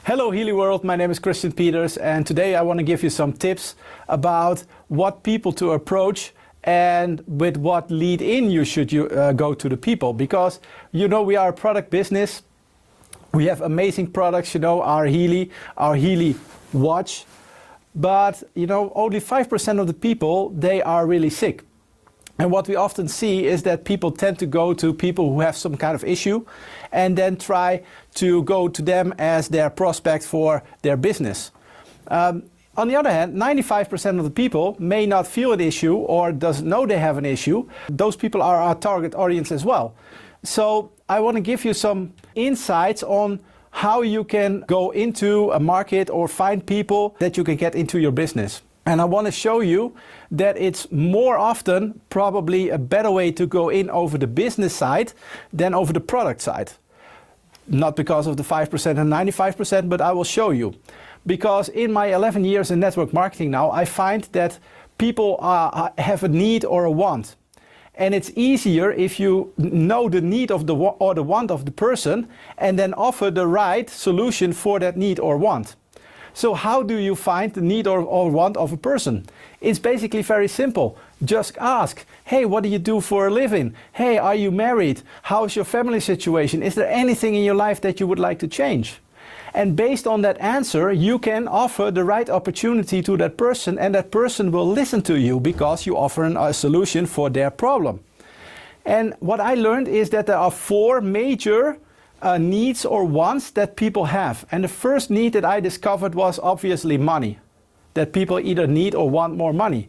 Hello Healy World, my name is Christian Peters and today I want to give you some tips about what people to approach and with what lead in you should go to the people, because we are a product business. We have amazing products, our Healy watch, but only 5% of the people, they are really sick. And what we often see is that people tend to go to people who have some kind of issue and then try to go to them as their prospect for their business. On the other hand, 95% of the people may not feel an issue or doesn't know they have an issue. Those people are our target audience as well. So I want to give you some insights on how you can go into a market or find people that you can get into your business. And I want to show you that it's more often probably a better way to go in over the business side than over the product side. Not because of the 5% and 95%, but I will show you. Because in my 11 years in network marketing now, I find that people have a need or a want. And it's easier if you know the need of the want of the person and then offer the right solution for that need or want. So how do you find the need or want of a person? It's basically very simple. Just ask, hey, what do you do for a living? Hey, are you married? How's your family situation? Is there anything in your life that you would like to change? And based on that answer, you can offer the right opportunity to that person, and that person will listen to you because you offer a solution for their problem. And what I learned is that there are 4 major needs or wants that people have. And the first need that I discovered was obviously money. That people either need or want more money.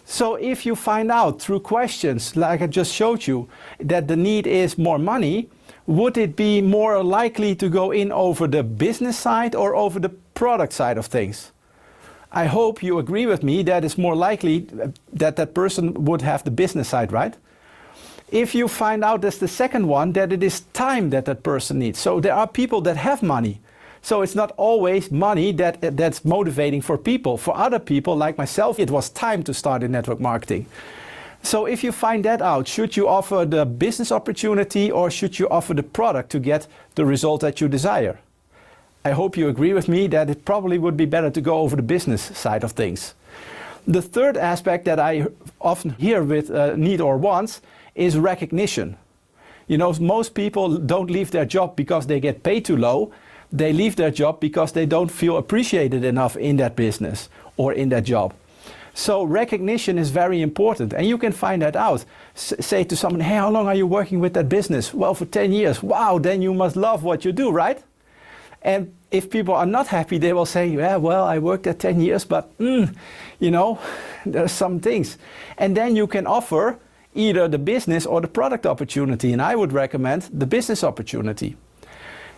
So if you find out through questions, like I just showed you, that the need is more money, would it be more likely to go in over the business side or over the product side of things? I hope you agree with me that it's more likely that that person would have the business side, right? If you find out as the second one that it is time that that person needs. So there are people that have money. So it's not always money that's motivating for people. For other people like myself, it was time to start in network marketing. So if you find that out, should you offer the business opportunity or should you offer the product to get the result that you desire? I hope you agree with me that it probably would be better to go over the business side of things. The third aspect that I often hear with need or wants is recognition. Most people don't leave their job because they get paid too low. They leave their job because they don't feel appreciated enough in that business or in that job. So recognition is very important, and you can find that out. Say to someone, hey, how long are you working with that business? Well, for 10 years. Wow, then you must love what you do, right? And if people are not happy, they will say, yeah, well, I worked at 10 years, but there's some things. And then you can offer either the business or the product opportunity, and I would recommend the business opportunity.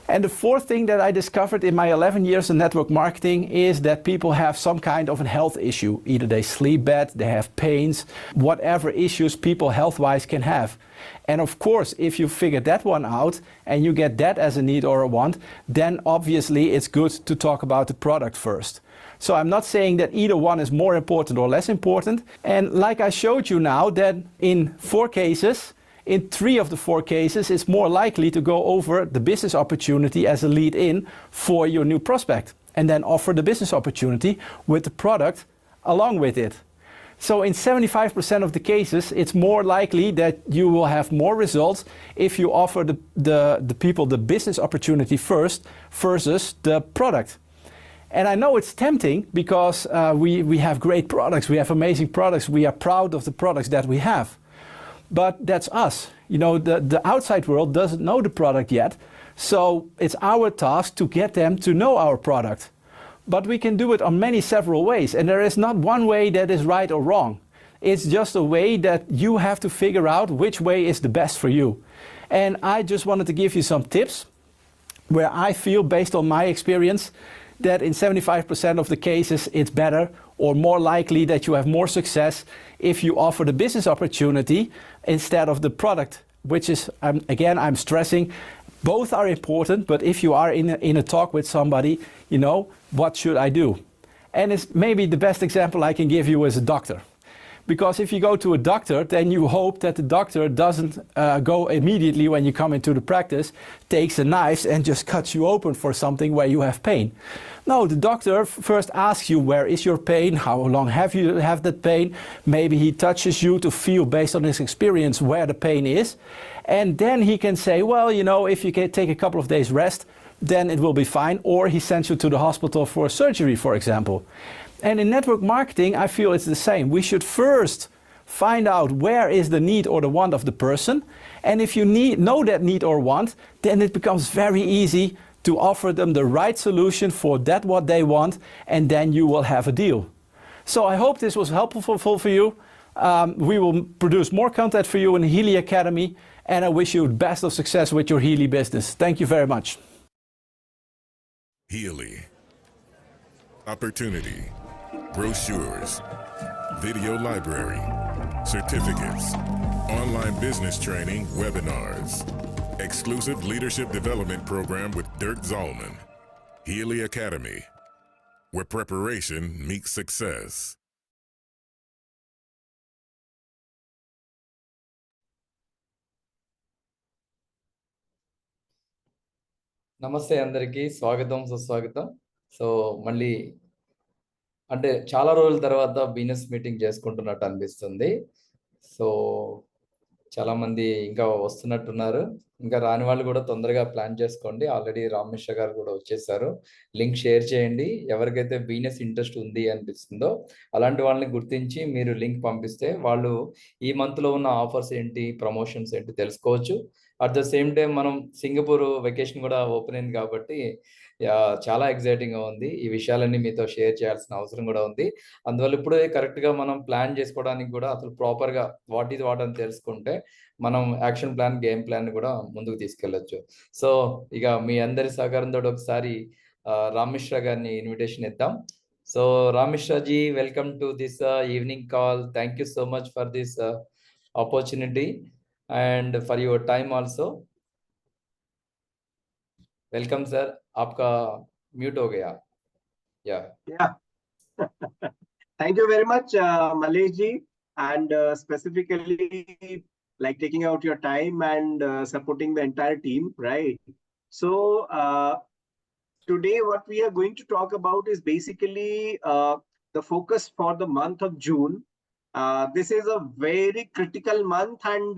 And the fourth thing that I discovered in my 11 years in network marketing is that people have some kind of a health issue. Either they sleep bad, they have pains, whatever issues people health-wise can have. And of course, if you figure that one out and you get that as a need or a want, then obviously it's good to talk about the product first. So I'm not saying that either one is more important or less important. And like I showed you now, that in 4 cases, in 3 of the 4 cases, it's more likely to go over the business opportunity as a lead in for your new prospect and then offer the business opportunity with the product along with it. So in 75% of the cases, it's more likely that you will have more results if you offer the people the business opportunity first versus the product. And I know it's tempting because we have great products, we have amazing products, we are proud of the products that we have. But that's us. The outside world doesn't know the product yet, so it's our task to get them to know our product. But we can do it on several ways, and there is not one way that is right or wrong. It's just a way that you have to figure out which way is the best for you. And I just wanted to give you some tips where I feel, based on my experience, that in 75% of the cases it's better or more likely that you have more success if you offer the business opportunity instead of the product, which is, again, I'm stressing, both are important, but if you are in a talk with somebody, what should I do? And it's maybe the best example I can give you is a doctor. Because if you go to a doctor, then you hope that the doctor doesn't go immediately when you come into the practice, takes a knife and just cuts you open for something where you have pain. No, the doctor first asks you, where is your pain? How long have you have that pain? Maybe he touches you to feel, based on his experience, where the pain is. And then he can say, well, you know, if you can take a couple of days rest, then it will be fine. Or he sends you to the hospital for surgery, for example. And in network marketing, I feel it's the same. We should first find out where is the need or the want of the person. And if you know that need or want, then it becomes very easy to offer them the right solution for that what they want, and then you will have a deal. So I hope this was helpful for you. We will produce more content for you in Healy Academy, and I wish you the best of success with your Healy business. Thank you very much. Healy. Opportunity. Brochures. Video library. Certificates. Online business training, webinars. Exclusive leadership development program with Dirk Zalman. Healy Academy, where preparation meets success. నమస్తే అందరికీ స్వాగతం సుస్వాగతం. So మళ్ళీ అంటే చాలా రోజుల తర్వాత business meeting చేసుకుంటున్నట్టు అనిపిస్తుంది. సో చాలా మంది ఇంకా వస్తున్నట్టున్నారు. ఇంకా రాని వాళ్ళు కూడా తొందరగా ప్లాన్ చేసుకోండి. ఆల్రెడీ రామ్ మిశ్రా గారు కూడా వచ్చేసారు. లింక్ షేర్ చేయండి. ఎవరికైతే బిజినెస్ ఇంట్రెస్ట్ ఉంది అనిపిస్తుందో అలాంటి వాళ్ళని గుర్తించి మీరు లింక్ పంపిస్తే వాళ్ళు ఈ మంత్లో ఉన్న ఆఫర్స్ ఏంటి, ప్రమోషన్స్ ఏంటి తెలుసుకోవచ్చు. అట్ ద సేమ్ టైం మనం సింగపూర్ వెకేషన్ కూడా ఓపెన్ అయింది కాబట్టి చాలా ఎక్సైటింగ్గా ఉంది. ఈ విషయాలన్నీ మీతో షేర్ చేయాల్సిన అవసరం కూడా ఉంది. అందువల్ల ఇప్పుడే కరెక్ట్గా మనం ప్లాన్ చేసుకోవడానికి కూడా అసలు ప్రాపర్గా వాట్ ఈజ్ వాట్ అని తెలుసుకుంటే మనం యాక్షన్ ప్లాన్, గేమ్ ప్లాన్ కూడా ముందుకు తీసుకెళ్ళొచ్చు. సో ఇక మీ అందరి సహకారంతో ఒకసారి రామ్ మిశ్రా గారిని ఇన్విటేషన్ ఇద్దాం. So Ram Mishra ji, welcome to this evening call. Thank you so much for this opportunity and for your time also. Welcome sir. आपका म्यूट हो गया. Yeah. Thank you very much, Malesh ji, and specifically like taking out your time and supporting the entire team, right? So today what we are going to talk about is basically the focus for the month of June. This is a very critical month, and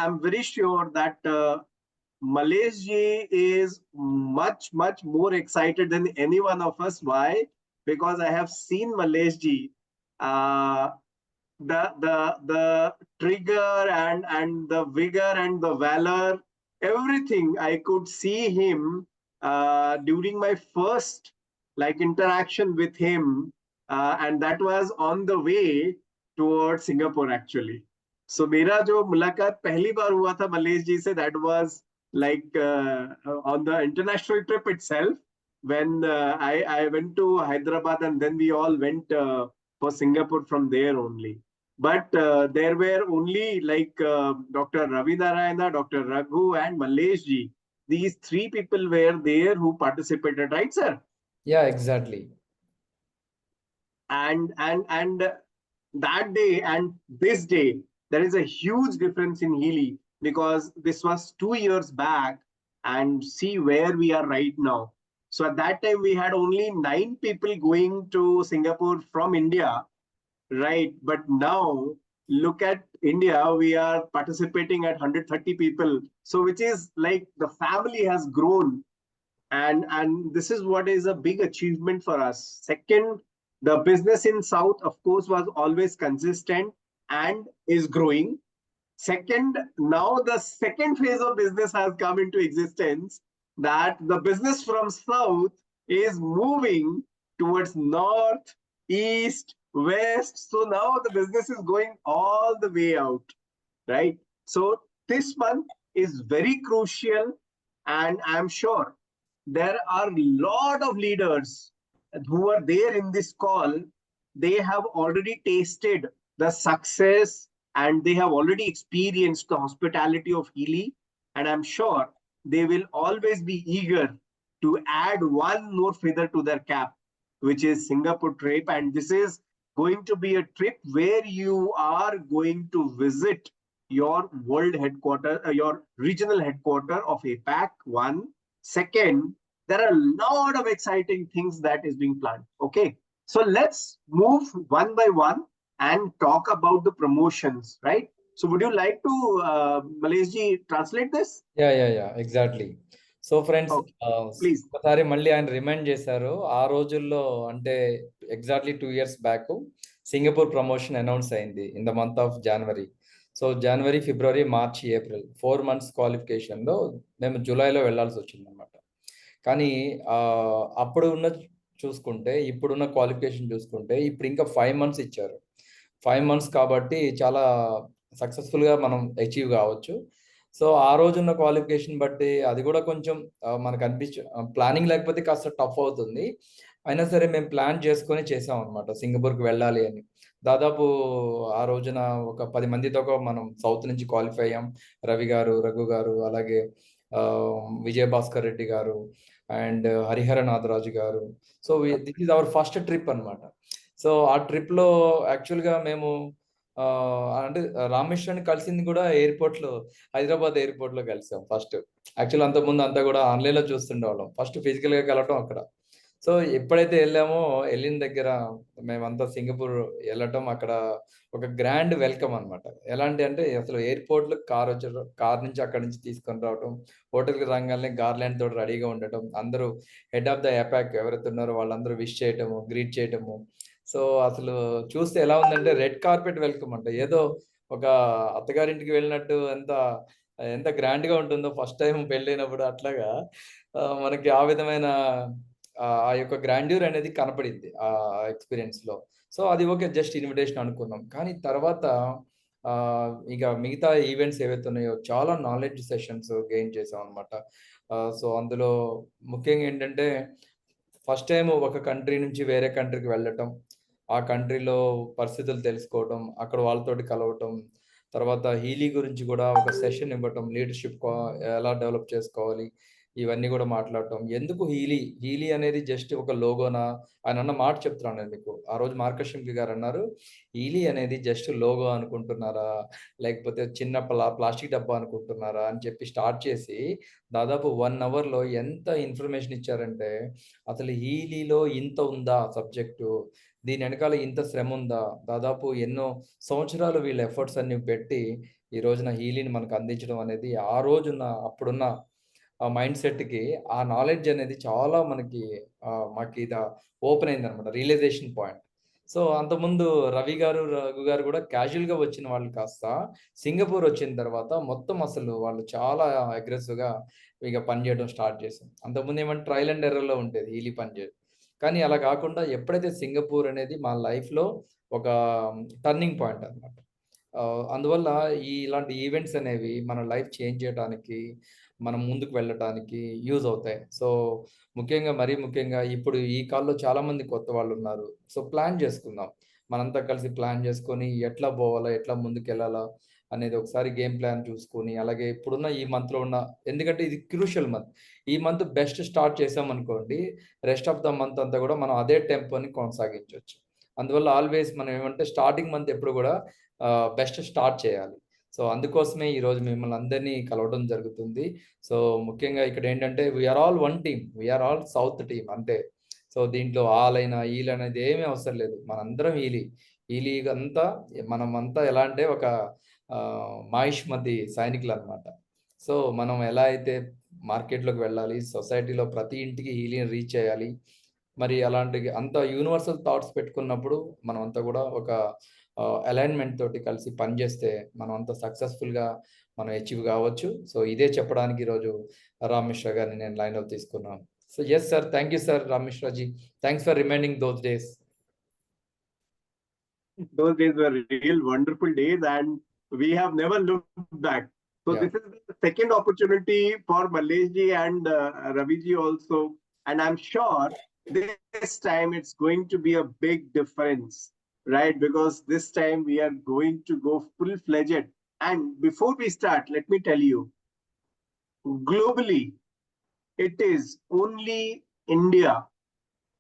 I'm very sure that Malesh ji is much more excited than any one of us. Why? Because I have seen Malesh ji, the trigger and the vigor and the valor, everything. I could see him during my first interaction with him, and that was on the way towards Singapore actually. So मेरा जो मुलाकात पहली बार हुआ था मलेश जी से, that was on the international trip itself, when I went to Hyderabad, and then we all went for Singapore from there only. But there were only Dr. Ravi Narayana, Dr. Raghu and Malesh ji. These three people were there who participated, right sir? Yeah, exactly. And that day and this day, there is a huge difference in Healy, because this was 2 years back, and see where we are right now. So at that time we had only 9 people going to Singapore from India, right? But now look at India, we are participating at 130 people. So which is like the family has grown, and this is what is a big achievement for us. Second, the business in South, of course, was always consistent and is growing. Second, now the second phase of business has come into existence, that the business from South is moving towards North, East, West. So now the business is going all the way out, right? So this month is very crucial, and I'm sure there are a lot of leaders who are there in this call. They have already tasted the success, and they have already experienced the hospitality of Healy, and I'm sure they will always be eager to add one more feather to their cap, which is Singapore trip. And this is going to be a trip where you are going to visit your world headquarter, your regional headquarter of APAC. One. Second, there are a lot of exciting things that is being planned. Okay. So let's move one by one and talk about the promotions, right? So would you like to, Maleshji, translate this? Yeah exactly. So friends, Okay, please. ఒకసారి మళ్ళీ ఆయన remind చేశారు. ఆ రోజుల్లో అంటే exactly 2 years back Singapore promotion announce అయింది in the month of January. So January, February, March, April 4 months క్వాలిఫికేషన్లో మేము జూలైలో వెళ్ళాల్సి వచ్చింది అనమాట. కానీ అప్పుడు ఉన్న చూసుకుంటే, ఇప్పుడున్న క్వాలిఫికేషన్ చూసుకుంటే ఇప్పుడు ఇంకా 5 months ఇచ్చారు. 5 months కాబట్టి చాలా సక్సెస్ఫుల్గా మనం అచీవ్ కావచ్చు. సో ఆ రోజున్న క్వాలిఫికేషన్ బట్టి అది కూడా కొంచెం మనకు ప్లానింగ్ లేకపోతే కాస్త టఫ్ అవుతుంది. అయినా సరే మేము ప్లాన్ చేసుకొని చేసాం అనమాట, సింగపూర్కి వెళ్ళాలి అని. దాదాపు ఆ రోజున ఒక 10 మందితో మనం సౌత్ నుంచి క్వాలిఫై అయ్యాం. రవి గారు, రఘు గారు, అలాగే విజయభాస్కర్ రెడ్డి గారు అండ్ హరిహర నాథరాజు గారు. So this is our first trip అనమాట. సో ఆ ట్రిప్లో యాక్చువల్గా మేము అంటే రామేశ్వరాన్ని కలిసింది కూడా ఎయిర్పోర్ట్లో, హైదరాబాద్ ఎయిర్పోర్ట్లో కలిసాం ఫస్ట్. యాక్చువల్ అంతకుముందు అంతా కూడా ఆన్లైన్లో చూస్తుండేవాళ్ళం. ఫస్ట్ ఫిజికల్గా కలవటం అక్కడ. సో ఎప్పుడైతే వెళ్ళిన దగ్గర మేమంతా సింగపూర్ వెళ్ళటం, అక్కడ ఒక గ్రాండ్ వెల్కమ్ అనమాట. ఎలాంటి అంటే అసలు ఎయిర్పోర్ట్లో కార్ నుంచి అక్కడి నుంచి తీసుకొని రావటం, హోటల్కి రాగానే గార్లాండ్ తోటి రెడీగా ఉండటం, అందరూ హెడ్ ఆఫ్ ద ఎపాక్ ఎవరైతే ఉన్నారో వాళ్ళందరూ విష్ చేయటము, గ్రీట్ చేయటము. సో అసలు చూస్తే ఎలా ఉందంటే రెడ్ కార్పెట్ వెల్కమ్ అంట. ఏదో ఒక అత్తగారింటికి వెళ్ళినట్టు ఎంత గ్రాండ్గా ఉంటుందో ఫస్ట్ టైం పెళ్ళైనప్పుడు అట్లాగా మనకి ఆ విధమైన ఆ యొక్క గ్రాండ్యూర్ అనేది కనపడింది ఆ ఎక్స్పీరియన్స్లో. సో అది ఓకే, జస్ట్ ఇన్విటేషన్ అనుకున్నాం. కానీ తర్వాత ఇక మిగతా ఈవెంట్స్ ఏవైతే ఉన్నాయో చాలా నాలెడ్జ్ సెషన్స్ గెయిన్ చేసాం అనమాట. సో అందులో ముఖ్యంగా ఏంటంటే ఫస్ట్ టైం ఒక కంట్రీ నుంచి వేరే కంట్రీకి వెళ్ళటం, ఆ కంట్రీలో పరిస్థితులు తెలుసుకోవటం, అక్కడ వాళ్ళతోటి కలవటం, తర్వాత హీలీ గురించి కూడా ఒక సెషన్ ఇవ్వటం, లీడర్షిప్ ఎలా డెవలప్ చేసుకోవాలి ఇవన్నీ కూడా మాట్లాడటం. ఎందుకు హీలీ అనేది జస్ట్ ఒక లోగోనా? ఆయన అన్న మాట చెప్తున్నాను నేను మీకు. ఆ రోజు మార్కషింకి గారు అన్నారు, హీలీ అనేది జస్ట్ లోగో అనుకుంటున్నారా, లేకపోతే చిన్న ప్లాస్టిక్ డబ్బా అనుకుంటున్నారా అని చెప్పి స్టార్ట్ చేసి దాదాపు 1 hourలో ఎంత ఇన్ఫర్మేషన్ ఇచ్చారంటే, అసలు హీలీలో ఇంత ఉందా సబ్జెక్టు, దీని వెనకాల ఇంత శ్రమ ఉందా, దాదాపు ఎన్నో సంవత్సరాలు వీళ్ళ ఎఫర్ట్స్ అన్ని పెట్టి ఈ రోజున హీలీని మనకు అందించడం అనేది ఆ రోజున అప్పుడున్న ఆ మైండ్ సెట్కి ఆ నాలెడ్జ్ అనేది చాలా మాకు ఇది ఓపెన్ అయింది అనమాట, రియలైజేషన్ పాయింట్. సో అంతకుముందు రవి గారు, రఘు గారు కూడా క్యాజువల్గా వచ్చిన వాళ్ళు కాస్త సింగపూర్ వచ్చిన తర్వాత మొత్తం అసలు వాళ్ళు చాలా అగ్రెసివ్గా ఇక పనిచేయడం స్టార్ట్ చేశాం. అంతకుముందు ఏమంటే ట్రయల్ అండ్ ఎర్రర్లో ఉండేది హీలీ పనిచేయడం. కానీ అలా కాకుండా ఎప్పుడైతే సింగపూర్ అనేది మా లైఫ్లో ఒక టర్నింగ్ పాయింట్ అనమాట. అందువల్ల ఇలాంటి ఈవెంట్స్ అనేవి మన లైఫ్ చేంజ్ చేయడానికి, మనం ముందుకు వెళ్ళటానికి యూజ్ అవుతాయి. సో మరీ ముఖ్యంగా ఇప్పుడు ఈ కాల్లో చాలామంది కొత్త వాళ్ళు ఉన్నారు. సో ప్లాన్ చేసుకుందాం, మనంతా కలిసి ప్లాన్ చేసుకొని ఎట్లా పోవాలా, ఎట్లా ముందుకు వెళ్ళాలా అనేది ఒకసారి గేమ్ ప్లాన్ చూసుకొని, అలాగే ఇప్పుడున్న ఈ మంత్లో ఎందుకంటే ఇది క్రూషియల్ మంత్. ఈ మంత్ బెస్ట్ స్టార్ట్ చేసామనుకోండి, రెస్ట్ ఆఫ్ ద మంత్ అంతా కూడా మనం అదే టెంపోని కొనసాగించవచ్చు. అందువల్ల ఆల్వేస్ మనం ఏమంటే స్టార్టింగ్ మంత్ ఎప్పుడు కూడా బెస్ట్ స్టార్ట్ చేయాలి. సో అందుకోసమే ఈరోజు మిమ్మల్ని అందరినీ కలవడం జరుగుతుంది. సో ముఖ్యంగా ఇక్కడ ఏంటంటే we are all one team, we are all south team అంతే. సో దీంట్లో ఆలైనా ఈలనేది ఏమీ అవసరం లేదు, మనందరం ఈలీ అంతా మనమంతా ఎలా అంటే ఒక మాయిష్మతి సైనికులు అనమాట. సో మనం ఎలా అయితే మార్కెట్లోకి వెళ్ళాలి, సొసైటీలో ప్రతి ఇంటికి హీలీని రీచ్ చేయాలి, మరి అలాంటి అంత యూనివర్సల్ థాట్స్ పెట్టుకున్నప్పుడు మనం అంతా కూడా ఒక అలైన్మెంట్ తోటి కలిసి పనిచేస్తే మనం అంత సక్సెస్ఫుల్గా మనం అచీవ్ కావచ్చు. సో ఇదే చెప్పడానికి ఈరోజు రామ్ మిశ్రా గారిని నేను లైన్లో తీసుకున్నాను. So yes sir, thank you sir Ram Mishraji, thanks for reminding those days. Those days were real wonderful days and we have never looked back. So Yeah. this is the second opportunity for Maleshji and Raviji also. And I'm sure this time it's going to be a big difference, right? Because this time we are going to go full-fledged. And before we start, let me tell you, globally, it is only India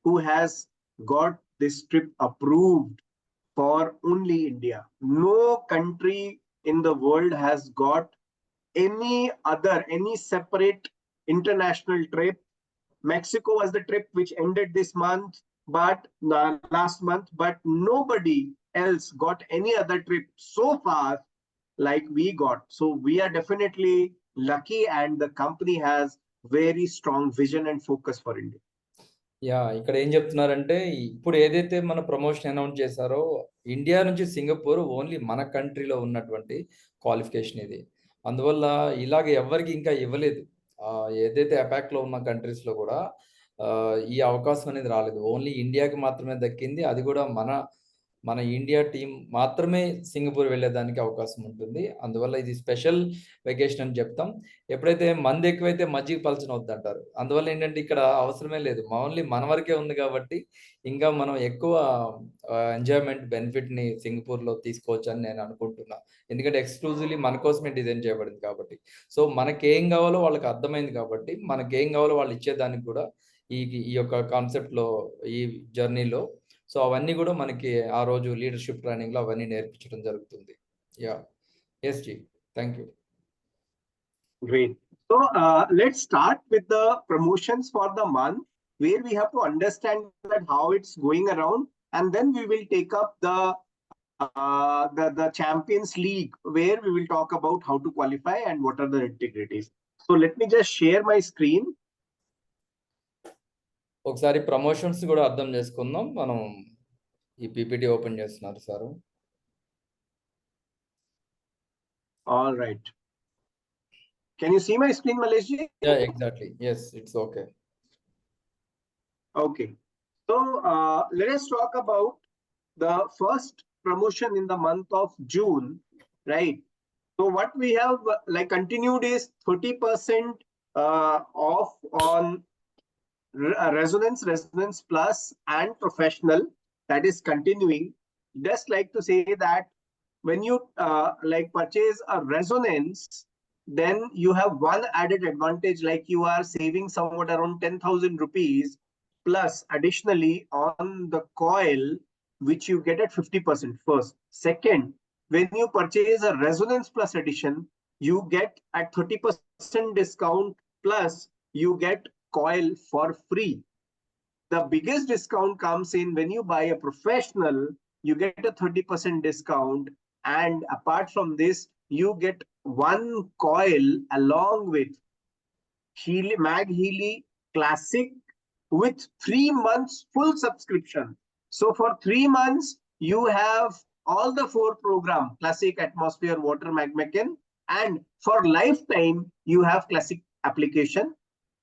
who has got this trip approved for only India. No country in the world has got any separate international trip. Mexico was the trip which ended this month, but last month, but nobody else got any other trip so far like we got. So we are definitely lucky, and the company has very strong vision and focus for India. ఇక్కడ ఏం చెప్తున్నారంటే ఇప్పుడు ఏదైతే మన promotion announce చేశారో India నుంచి Singapore only మన కంట్రీలో ఉన్నటువంటి క్వాలిఫికేషన్ ఇది. అందువల్ల ఇలాగ ఎవరికి ఇంకా ఇవ్వలేదు. ఏదైతే అపాక్లో ఉన్న కంట్రీస్లో కూడా ఈ అవకాశం అనేది రాలేదు. ఓన్లీ ఇండియాకి మాత్రమే దక్కింది. అది కూడా మన ఇండియా టీం మాత్రమే సింగపూర్ వెళ్ళేదానికి అవకాశం ఉంటుంది. అందువల్ల ఇది స్పెషల్ వెకేషన్ అని చెప్తాం. ఎప్పుడైతే మంది ఎక్కువైతే మజ్జిగ పలచన అవుద్ది అంటారు. అందువల్ల ఏంటంటే ఇక్కడ అవసరమే లేదు. ఓన్లీ మన వరకే ఉంది కాబట్టి ఇంకా మనం ఎక్కువ ఎంజాయ్మెంట్ బెనిఫిట్ని సింగపూర్లో తీసుకోవచ్చు అని నేను అనుకుంటున్నా. ఎందుకంటే ఎక్స్క్లూజివ్లీ మన కోసమే డిజైన్ చేయబడింది కాబట్టి. సో మనకేం కావాలో వాళ్ళకి అర్థమైంది కాబట్టి మనకేం కావాలో వాళ్ళు ఇచ్చేదానికి కూడా ఈ యొక్క కాన్సెప్ట్లో ఈ జర్నీలో సో అవన్నీ కూడా మనకి ఆ రోజు లీడర్షిప్ ట్రైనింగ్లో అవన్నీ నేర్పించడం జరుగుతుంది. Yes Ji, thank you. Great. So let's start with the promotions for the month, where we have to understand that how it's going around, and then we will take up the Champions League, where we will talk about how to qualify and what are the integrities. So let me just share my screen. ఒకసారి promotions కూడా అర్థం చేసుకుందాం. మనం ఈ PPT open చేస్తున్నారు sir. All right. Can you see my screen, Malesh ji? Yeah, exactly. Yes, it's okay. Okay. So let us talk about the first promotion in the month of June, right? So what we have like continued is 30% off on Resonance Plus and Professional. That is continuing. Just like to say that when you like purchase a Resonance, then you have one added advantage, like you are saving somewhat around 10,000 rupees plus additionally on the coil, which you get at 50% first. Second, when you purchase a Resonance Plus edition, you get at 30% discount plus you get coil for free. The biggest discount comes in when you buy a Professional, you get a 30% discount, and apart from this, you get one coil along with Mag Healy Classic with 3 months full subscription. So for 3 months, you have all the 4 program, Classic, Atmosphere, Water, Magmeken, and for lifetime, you have Classic application.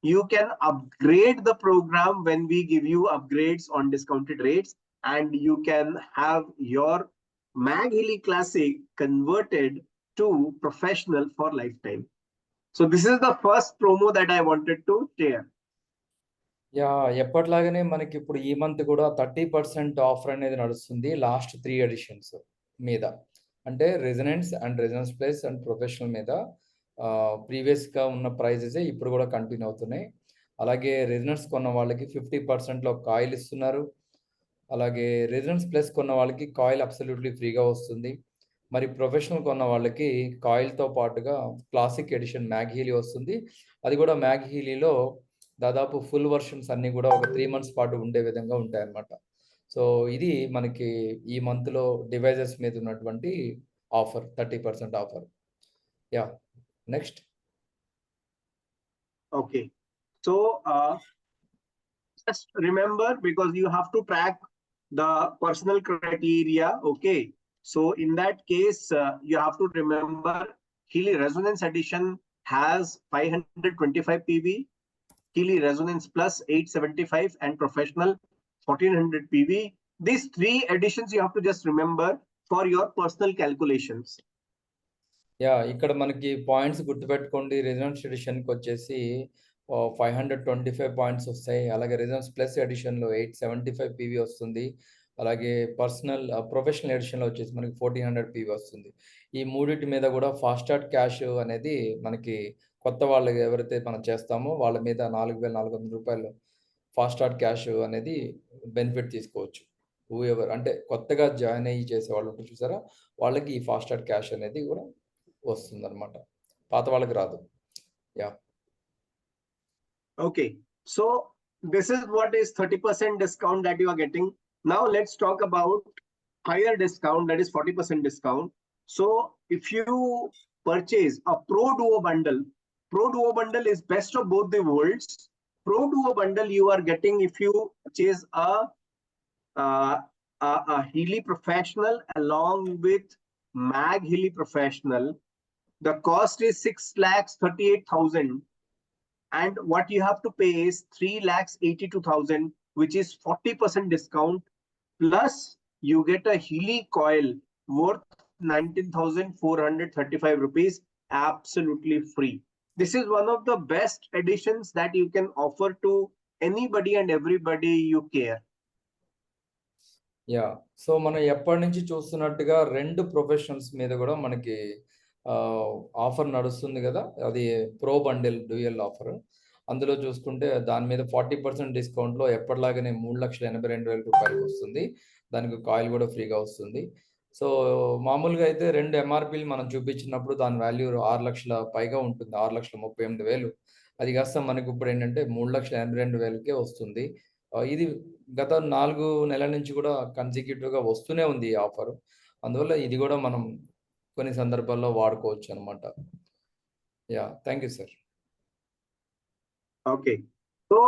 You can upgrade the program when we give you upgrades on discounted rates, and you can have your Mag Healy Classic converted to Professional for lifetime. So this is the first promo that I wanted to share. ఎప్పటిలాగానే మనకి ఇప్పుడు ఈ month కూడా 30% offer అనేది నడుస్తుంది last 3 editions మీద. అంటే resonance and resonance plus and professional మీద ప్రీవియస్గా ఉన్న ప్రైజెస్ ఇప్పుడు కూడా కంటిన్యూ అవుతున్నాయి. అలాగే రెజనెన్స్ కొన్న వాళ్ళకి 50%లో కాయిల్ ఇస్తున్నారు. అలాగే రెజనెన్స్ ప్లస్ కొన్న వాళ్ళకి కాయిల్ అబ్సల్యూట్లీ ఫ్రీగా వస్తుంది. మరి ప్రొఫెషనల్ కొన్న వాళ్ళకి కాయిల్తో పాటుగా క్లాసిక్ ఎడిషన్ మ్యాగ్ హీలీ వస్తుంది. అది కూడా మ్యాగ్ హీలీలో దాదాపు ఫుల్ వర్షన్స్ అన్నీ కూడా ఒక 3 months పాటు ఉండే విధంగా ఉంటాయన్నమాట. సో ఇది మనకి ఈ మంత్లో డివైజెస్ మీద ఉన్నటువంటి offer, 30% offer. Next. Okay. So just remember, because you have to track the personal criteria. Okay. So in that case, you have to remember Healy Resonance Edition has 525 PV, Healy Resonance Plus 875, and Professional 1400 PV. These 3 editions you have to just remember for your personal calculations. ఇక్కడ మనకి points గుర్తుపెట్టుకోండి. Resonance ఎడిషన్కి వచ్చేసి 525 points వస్తాయి. అలాగే resonance plus ఎడిషన్లో 875 PV వస్తుంది. అలాగే professional ఎడిషన్లో వచ్చేసి మనకి 1400 PV వస్తుంది. ఈ మూడింటి మీద కూడా ఫాస్ట్ స్టార్ట్ క్యాష్ అనేది మనకి కొత్త వాళ్ళకి ఎవరైతే మనం చేస్తామో వాళ్ళ మీద 4,400 రూపాయలు ఫాస్ట్ స్టార్ట్ క్యాష్ అనేది బెనిఫిట్ తీసుకోవచ్చు. ఎవరు అంటే కొత్తగా జాయిన్ అయ్యి చేసే వాళ్ళు ఉంటారు చూసారా, వాళ్ళకి ఈ ఫాస్ట్ యాడ్ క్యాష్ అనేది కూడా వస్తుంది అనమాట, పాత వాళ్ళకి రాదు. Yeah. Okay, so this is what is 30% discount that you are getting. Now let's talk about higher discount, that is 40% discount. So if you purchase a Pro Duo bundle, Pro Duo bundle is best of both the worlds. Pro Duo bundle you are getting if you purchase a Healy Professional along with Mag Healy Professional. The cost is 6,38,000. And what you have to pay is 3,82,000, which is 40% discount. Plus, you get a Healy coil worth 19,435 rupees, absolutely free. This is one of the best additions that you can offer to anybody and everybody you care. Yeah. So మనం ఎప్పటి నుంచి చూస్తున్నట్టుగా 2 professionals మీద కూడా మనకి offer నడుస్తుంది కదా, అది ప్రో బండిల్ డ్యూయల్ ఆఫర్. అందులో చూసుకుంటే దాని మీద 40% డిస్కౌంట్లో ఎప్పటిలాగానే 3,82,000 రూపాయలకి వస్తుంది. దానికి కాయిల్ కూడా ఫ్రీగా వస్తుంది. సో మామూలుగా అయితే 2 ఎంఆర్పీలు మనం చూపించినప్పుడు దాని వాల్యూ 6 లక్షల పైగా ఉంటుంది, 6,38,000. అది కాస్త మనకు ఇప్పుడు ఏంటంటే 3,82,000కే వస్తుంది. ఇది గత 4 నెలల నుంచి కూడా కన్సిక్యూటివ్గా వస్తూనే ఉంది ఈ ఆఫర్. అందువల్ల ఇది కూడా మనం కొన్ని సందర్భాల్లో వాడుకోవచ్చు అనమాట. Yeah, thank you sir. Okay, so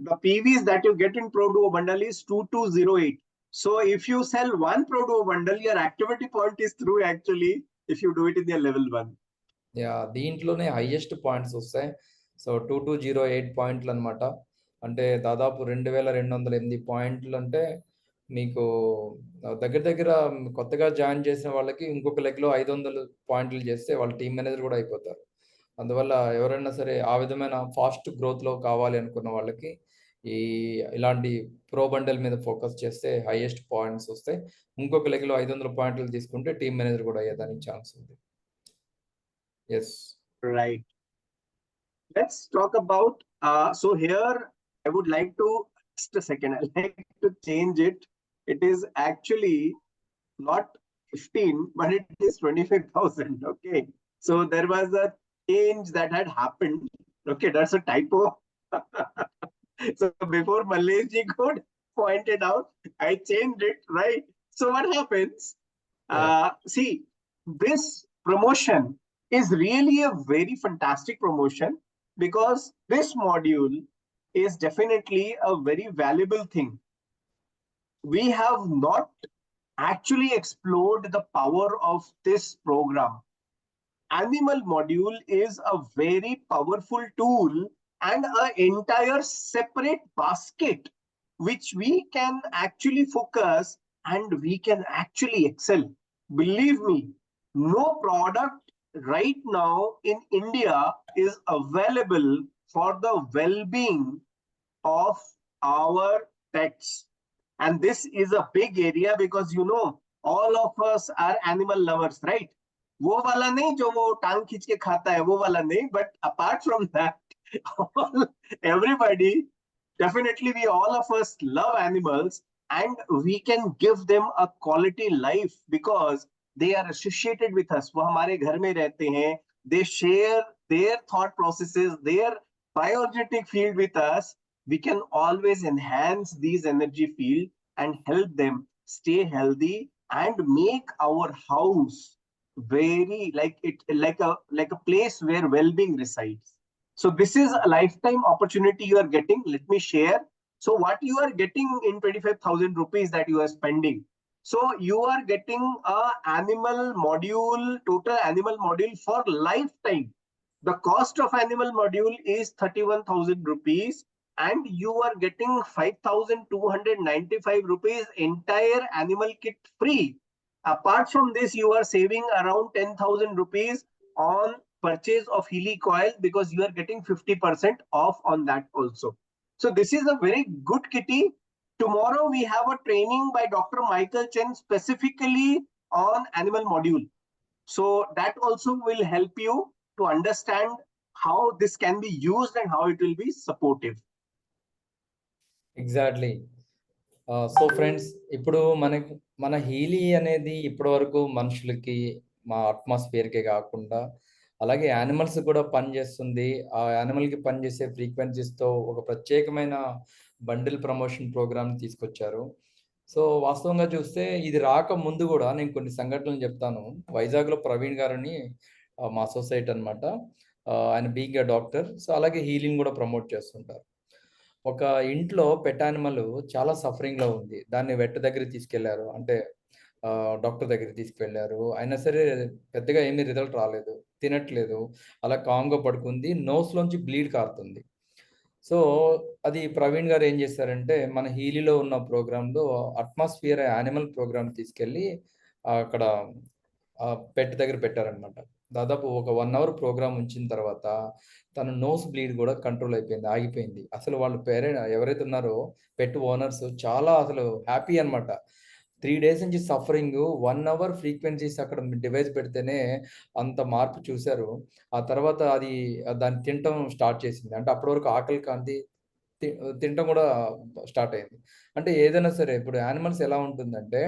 the PVs that you get in Pro Duo bundle is 2208. So if you sell one Pro Duo bundle, your activity point is through actually if you do it in the level 1. Yeah, దీంట్లోనే highest points వస్తాయి. So 2208 పాయింట్లు అనమాట. అంటే దాదాపు 2,208 పాయింట్లు. అంటే మీకు దగ్గర దగ్గర కొత్తగా జాయిన్ చేసిన వాళ్ళకి ఇంకొక లెగ్లో 500 పాయింట్లు చేస్తే వాళ్ళ టీం మేనేజర్ కూడా అయిపోతారు. అందువల్ల ఎవరైనా సరే ఆ విధమైన ఫాస్ట్ గ్రోత్లో కావాలి అనుకున్న వాళ్ళకి ఇలాంటి ప్రో బండల్ మీద ఫోకస్ చేస్తే హైయెస్ట్ పాయింట్స్ వస్తాయి. ఇంకొక లెగ్లో 500 పాయింట్లు తీసుకుంటే టీం మేనేజర్ కూడా అయ్యేదానికి ఛాన్స్ ఉంది. Yes, Right. Let's talk about, so here I would like to, just a second, I like to change it. It is actually not 15, but it is 25,000. Okay. So there was a change that had happened. Okay, that's a typo. So before Malaysia could point it out, I changed it, right? So what happens? See, this promotion is really a very fantastic promotion because this module is definitely a very valuable thing. We have not actually explored the power of this program. Animal module is a very powerful tool and an entire separate basket which we can actually focus and we can actually excel. Believe me, no product right now in India is available for the well-being of our pets. And this is a big area because you know all of us are animal lovers, right? वो वाला नहीं जो वो टांग खींच के खाता है, वो वाला नहीं, but apart from that, everybody, definitely we all of us love animals and we can give them a quality life because they are associated with us. वो हमारे घर में रहते हैं, they share their thought processes, their bioenergetic field with us. We can always enhance these energy field and help them stay healthy and make our house very like a place where well-being resides. So this is a lifetime opportunity you are getting. Let me share. So what you are getting in 25,000 rupees that you are spending. So you are getting a animal module, total animal module for lifetime. The cost of animal module is 31,000 rupees and you are getting 5,295 rupees entire animal kit free. Apart from this, you are saving around 10,000 rupees on purchase of Healy coil because you are getting 50% off on that also. So this is a very good kitty. Tomorrow we have a training by Dr. Michael Chen specifically on animal module. So that also will help you to understand how this can be used and how it will be supportive. Exactly. So friends, ఇప్పుడు మన Healy అనేది ఇప్పటి వరకు మనుషులకి, మా అట్మాస్ఫియర్కే కాకుండా అలాగే animals కూడా పనిచేస్తుంది. ఆ యానిమల్కి పనిచేసే ఫ్రీక్వెన్సీస్తో ఒక ప్రత్యేకమైన బండిల్ ప్రమోషన్ ప్రోగ్రామ్ తీసుకొచ్చారు. సో వాస్తవంగా చూస్తే ఇది రాక ముందు కూడా నేను కొన్ని సంఘటనలు చెప్తాను. వైజాగ్లో ప్రవీణ్ గారని మా సొసైటీ అనమాట. ఆయన బీయింగ్ ఎ డాక్టర్, సో అలాగే హీలింగ్ కూడా ప్రమోట్ చేస్తుంటారు. ఒక ఇంట్లో పెట్ యానిమల్ చాలా సఫరింగ్‌లో ఉంది. దాన్ని వెట్ దగ్గరికి తీసుకెళ్లారు. అంటే డాక్టర్ దగ్గరికి తీసుకెళ్లారు. అయినా సరే పెద్దగా ఏమీ రిజల్ట్ రాలేదు. తినట్లేదు. అలా కామ్‌గా పడుకుంది. నోస్‌లోంచి బ్లీడ్ కారుతుంది. సో, అది ప్రవీణ్ గారు ఏం చేశారంటే, మన హీలీలో ఉన్న ప్రోగ్రామ్‌లో అట్మాస్ఫియర్ యానిమల్ ప్రోగ్రామ్ తీసుకెళ్ళి అక్కడ పెట్ దగ్గర పెట్టారనమాట. దాదాపు ఒక 1 అవర్ ప్రోగ్రామ్ ఉంచిన తర్వాత తన నోస్ బ్లీడ్ కూడా కంట్రోల్ అయిపోయింది. ఆగిపోయింది. అసలు వాళ్ళ ఎవరైతే ఉన్నారో పెట్ ఓనర్స్ చాలా అసలు హ్యాపీ అనమాట. 3 డేస్ నుంచి సఫరింగు. 1 అవర్ ఫ్రీక్వెన్సీస్ అక్కడ డివైస్ పెడితేనే అంత మార్పు చూసారు. ఆ తర్వాత అది దాన్ని తినటం స్టార్ట్ చేసింది. అంటే అప్పటి వరకు ఆకలి కాంతి తినటం కూడా స్టార్ట్ అయింది. అంటే ఏదైనా సరే ఇప్పుడు యానిమల్స్ ఎలా ఉంటుందంటే,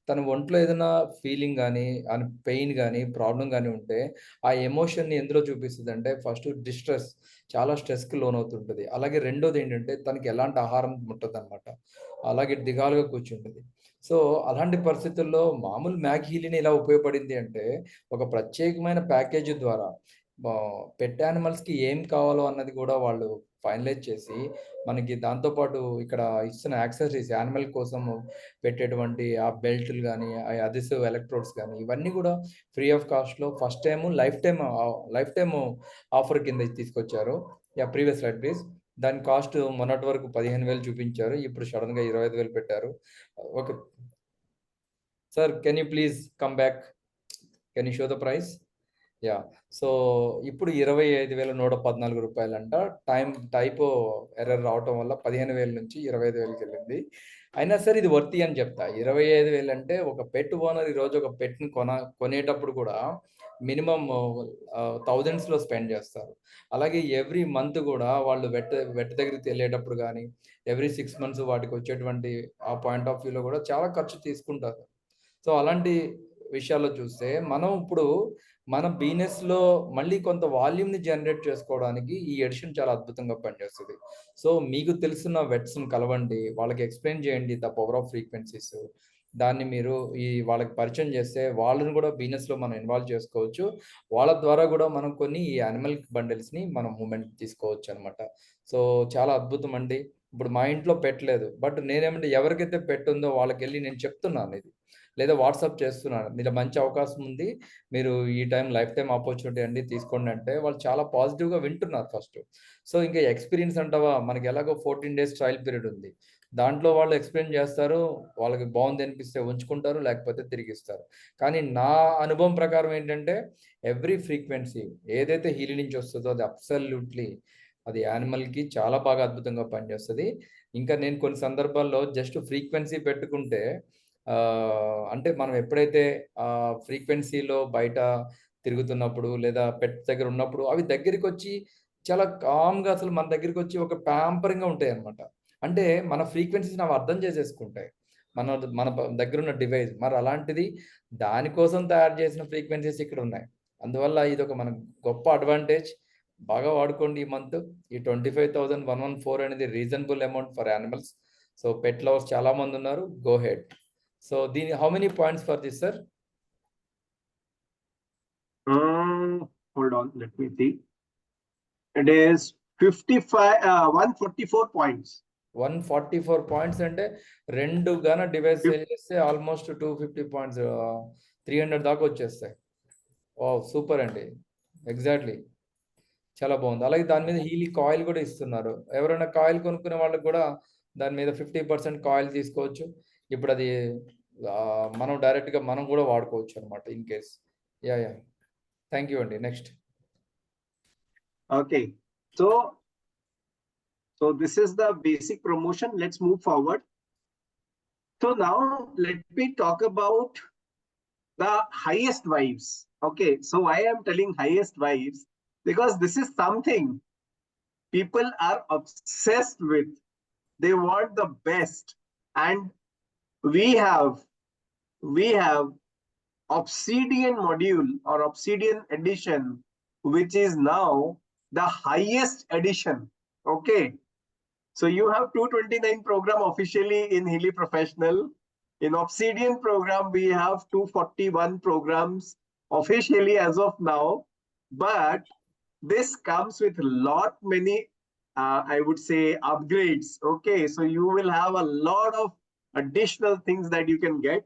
తన ఒంట్లో ఏదైనా ఫీలింగ్ గానీ, పెయిన్ గానీ, ప్రాబ్లమ్ గానీ ఉంటే, ఆ ఎమోషన్‌ని ఎందులో చూపిస్తదంటే, ఫస్ట్ డిస్ట్రెస్, చాలా స్ట్రెస్‌కి లోనవుతుంటది. అలాగే రెండోదేంటంటే, తనకి ఎలాంటి ఆహారం ముట్టదనమాట. అలాగే దిగాలుగా కూర్చుంటది. సో, అలాంటి పరిస్థితుల్లో మామూలు మ్యాక్ హీలిన్ ఎలా ఉపయోగపడింది అంటే, ఒక ప్రత్యేకమైన ప్యాకేజీ ద్వారా పెట్ యానిమల్స్‌కి ఏం కావాలో అన్నది కూడా వాళ్ళు ఫైనలైజ్ చేసి, మనకి దాంతో పాటు ఇక్కడ ఇస్తున్న యాక్సెసరీస్ యానిమల్ కోసం పెట్టేటువంటి ఆ బెల్టులు గానీ, ఆ అదెసివ్ ఎలక్ట్రోడ్స్ గానీ, ఇవన్నీ కూడా ఫ్రీ ఆఫ్ కాస్ట్‌లో first time life time offer కింద తీసుకొచ్చారు. యాహ్! Previous slide please. దాని కాస్ట్ మొన్నటి వరకు 15,000 చూపించారు. ఇప్పుడు సడెన్‌గా 25,000 పెట్టారు. Okay. Sir can you please come back? Can you show the price? Yeah! So, ఇప్పుడు రూ. 25,114 టైపో ఎర్రర్ రావటం వల్ల 15,000 నుంచి 25,000కెళ్ళింది. అయినా సరే ఇది వర్తీ అని చెప్తా. 25,000 అంటే ఒక పెట్ ఓనర్ ఈరోజు ఒక పెట్‌ని కొనేటప్పుడు కూడా మినిమమ్ థౌసండ్స్‌లో స్పెండ్ చేస్తారు. అలాగే ఎవ్రీ మంత్ కూడా వాళ్ళు వెట్ దగ్గరికి వెళ్ళేటప్పుడు గానీ, ఎవ్రీ 6 మంత్స్ వాటికి వచ్చేటువంటి ఆ పాయింట్ ఆఫ్ వ్యూలో కూడా చాలా ఖర్చు తీసుకుంటారు. సో, అలాంటి విషయాల్లో చూస్తే మనం ఇప్పుడు మన బిజినెస్‌లో మళ్ళీ కొంత వాల్యూమ్‌ని జనరేట్ చేసుకోవడానికి ఈ ఎడిషన్ చాలా అద్భుతంగా పనిచేస్తది. సో, మీకు తెలిసిన వెట్స్‌ని కలవండి. వాళ్ళకి ఎక్స్‌ప్లెయిన్ చేయండి ద పవర్ ఆఫ్ ఫ్రీక్వెన్సీస్. దాన్ని మీరు వాళ్ళకి పరిచయం చేస్తే వాళ్ళని కూడా బిజినెస్‌లో మనం ఇన్వాల్వ్ చేసుకోవచ్చు. వాళ్ళ ద్వారా కూడా మనం కొన్ని ఈ యానిమల్ బండిల్స్‌ని మనం మూవ్‌మెంట్‌కి తీసుకోవచ్చనమాట. సో, చాలా అద్భుతం అండి. ఇప్పుడు మా ఇంట్లో పెట్ లేదు. బట్ నేనేమంటే ఎవరికైతే పెట్ ఉందో వాళ్ళకెళ్ళి నేను చెప్తున్నాను ఇది. లేదా వాట్సాప్ చేస్తున్నాను. ఇలా మంచి అవకాశం ఉంది. మీరు ఈ లైఫ్ టైమ్ ఆపర్చునిటీ అండి తీసుకోండి అంటే వాళ్ళు చాలా పాజిటివ్‌గా వింటున్నారు ఫస్ట్. సో, ఇంకా ఎక్స్‌పీరియన్స్ అంటావా? మనకి ఎలాగో 14 డేస్ ట్రయల్ పీరియడ్ ఉంది. దాంట్లో వాళ్ళు ఎక్స్‌ప్లెయిన్ చేస్తారు. వాళ్ళకి బావుంది అనిపిస్తే ఉంచుకుంటారు. లేకపోతే తిరిగిస్తారు. కానీ నా అనుభవం ప్రకారం ఏంటంటే ఎవ్రీ ఫ్రీక్వెన్సీ ఏదైతే హీలింగ్ నుంచి వస్తదో అది అబ్సల్యూట్‌లీ అది యానిమల్‌కి చాలా బాగా అద్భుతంగా పనిచేస్తది. ఇంకా నేను కొన్ని సందర్భాల్లో జస్ట్ ఫ్రీక్వెన్సీ పెట్టుకుంటే అంటే మనం ఎప్పుడైతే ఫ్రీక్వెన్సీలో బయట తిరుగుతున్నప్పుడు లేదా పెట్ దగ్గర ఉన్నప్పుడు అవి దగ్గరికొచ్చి చాలా కామ్‌గా అసలు మన దగ్గరికొచ్చి ఒక ప్యాంపరింగ్‌గా ఉంటాయన్నమాట. అంటే మన ఫ్రీక్వెన్సీస్‌ని అవి అర్థం చేసేసుకుంటాయి. మన మన దగ్గరున్న డివైస్. మరి అలాంటిది దానికోసం తయారు చేసిన ఫ్రీక్వెన్సీస్ ఇక్కడ ఉన్నాయి. అందువల్ల ఇదొక మనకు గొప్ప అడ్వాంటేజ్. బాగా వాడుకోండి ఈ మంత్. ఈ 25,114 అనేది reasonable amount for animals. So, pet lovers చాలా మంది ఉన్నారు. Go head. So, how many points for this, sir? Hold on, let me see. It is 144 points. 144 points అంటే 2 గాన డివైస్ సేల్ చేస్తే ఆల్మోస్ట్ 250 పాయింట్స్ 300 దాకా వచ్చేస్తాయి. వావ్! సూపర్ అండి. Exactly. చాలా బాగుంది. అలాగే దాని మీద హీలీ కాయిల్ కూడా ఇస్తున్నారు. ఎవరైనా కాయిల్ కొనుక్కునే వాళ్ళకి కూడా దాని మీద 50% కాయిల్ తీసుకోవచ్చు. ఇప్పుడు అది మనం డైరెక్ట్‌గా మనం కూడా వాడుకోవచ్చు అన్నమాట in case. Yeah! Thank you అండి. Next. Okay. So this is the basic promotion. Let's move forward. So now let me talk about the highest vibes. Okay. So why I'm telling highest vibes? Because this is something people are obsessed with. They want the best. and we have Obsidian module or Obsidian edition, which is now the highest edition. Okay, so you have 229 program officially in Healy Professional. In Obsidian program, we have 241 programs officially as of now, but this comes with a lot many, I would say, upgrades. Okay, so you will have a lot of additional things that you can get.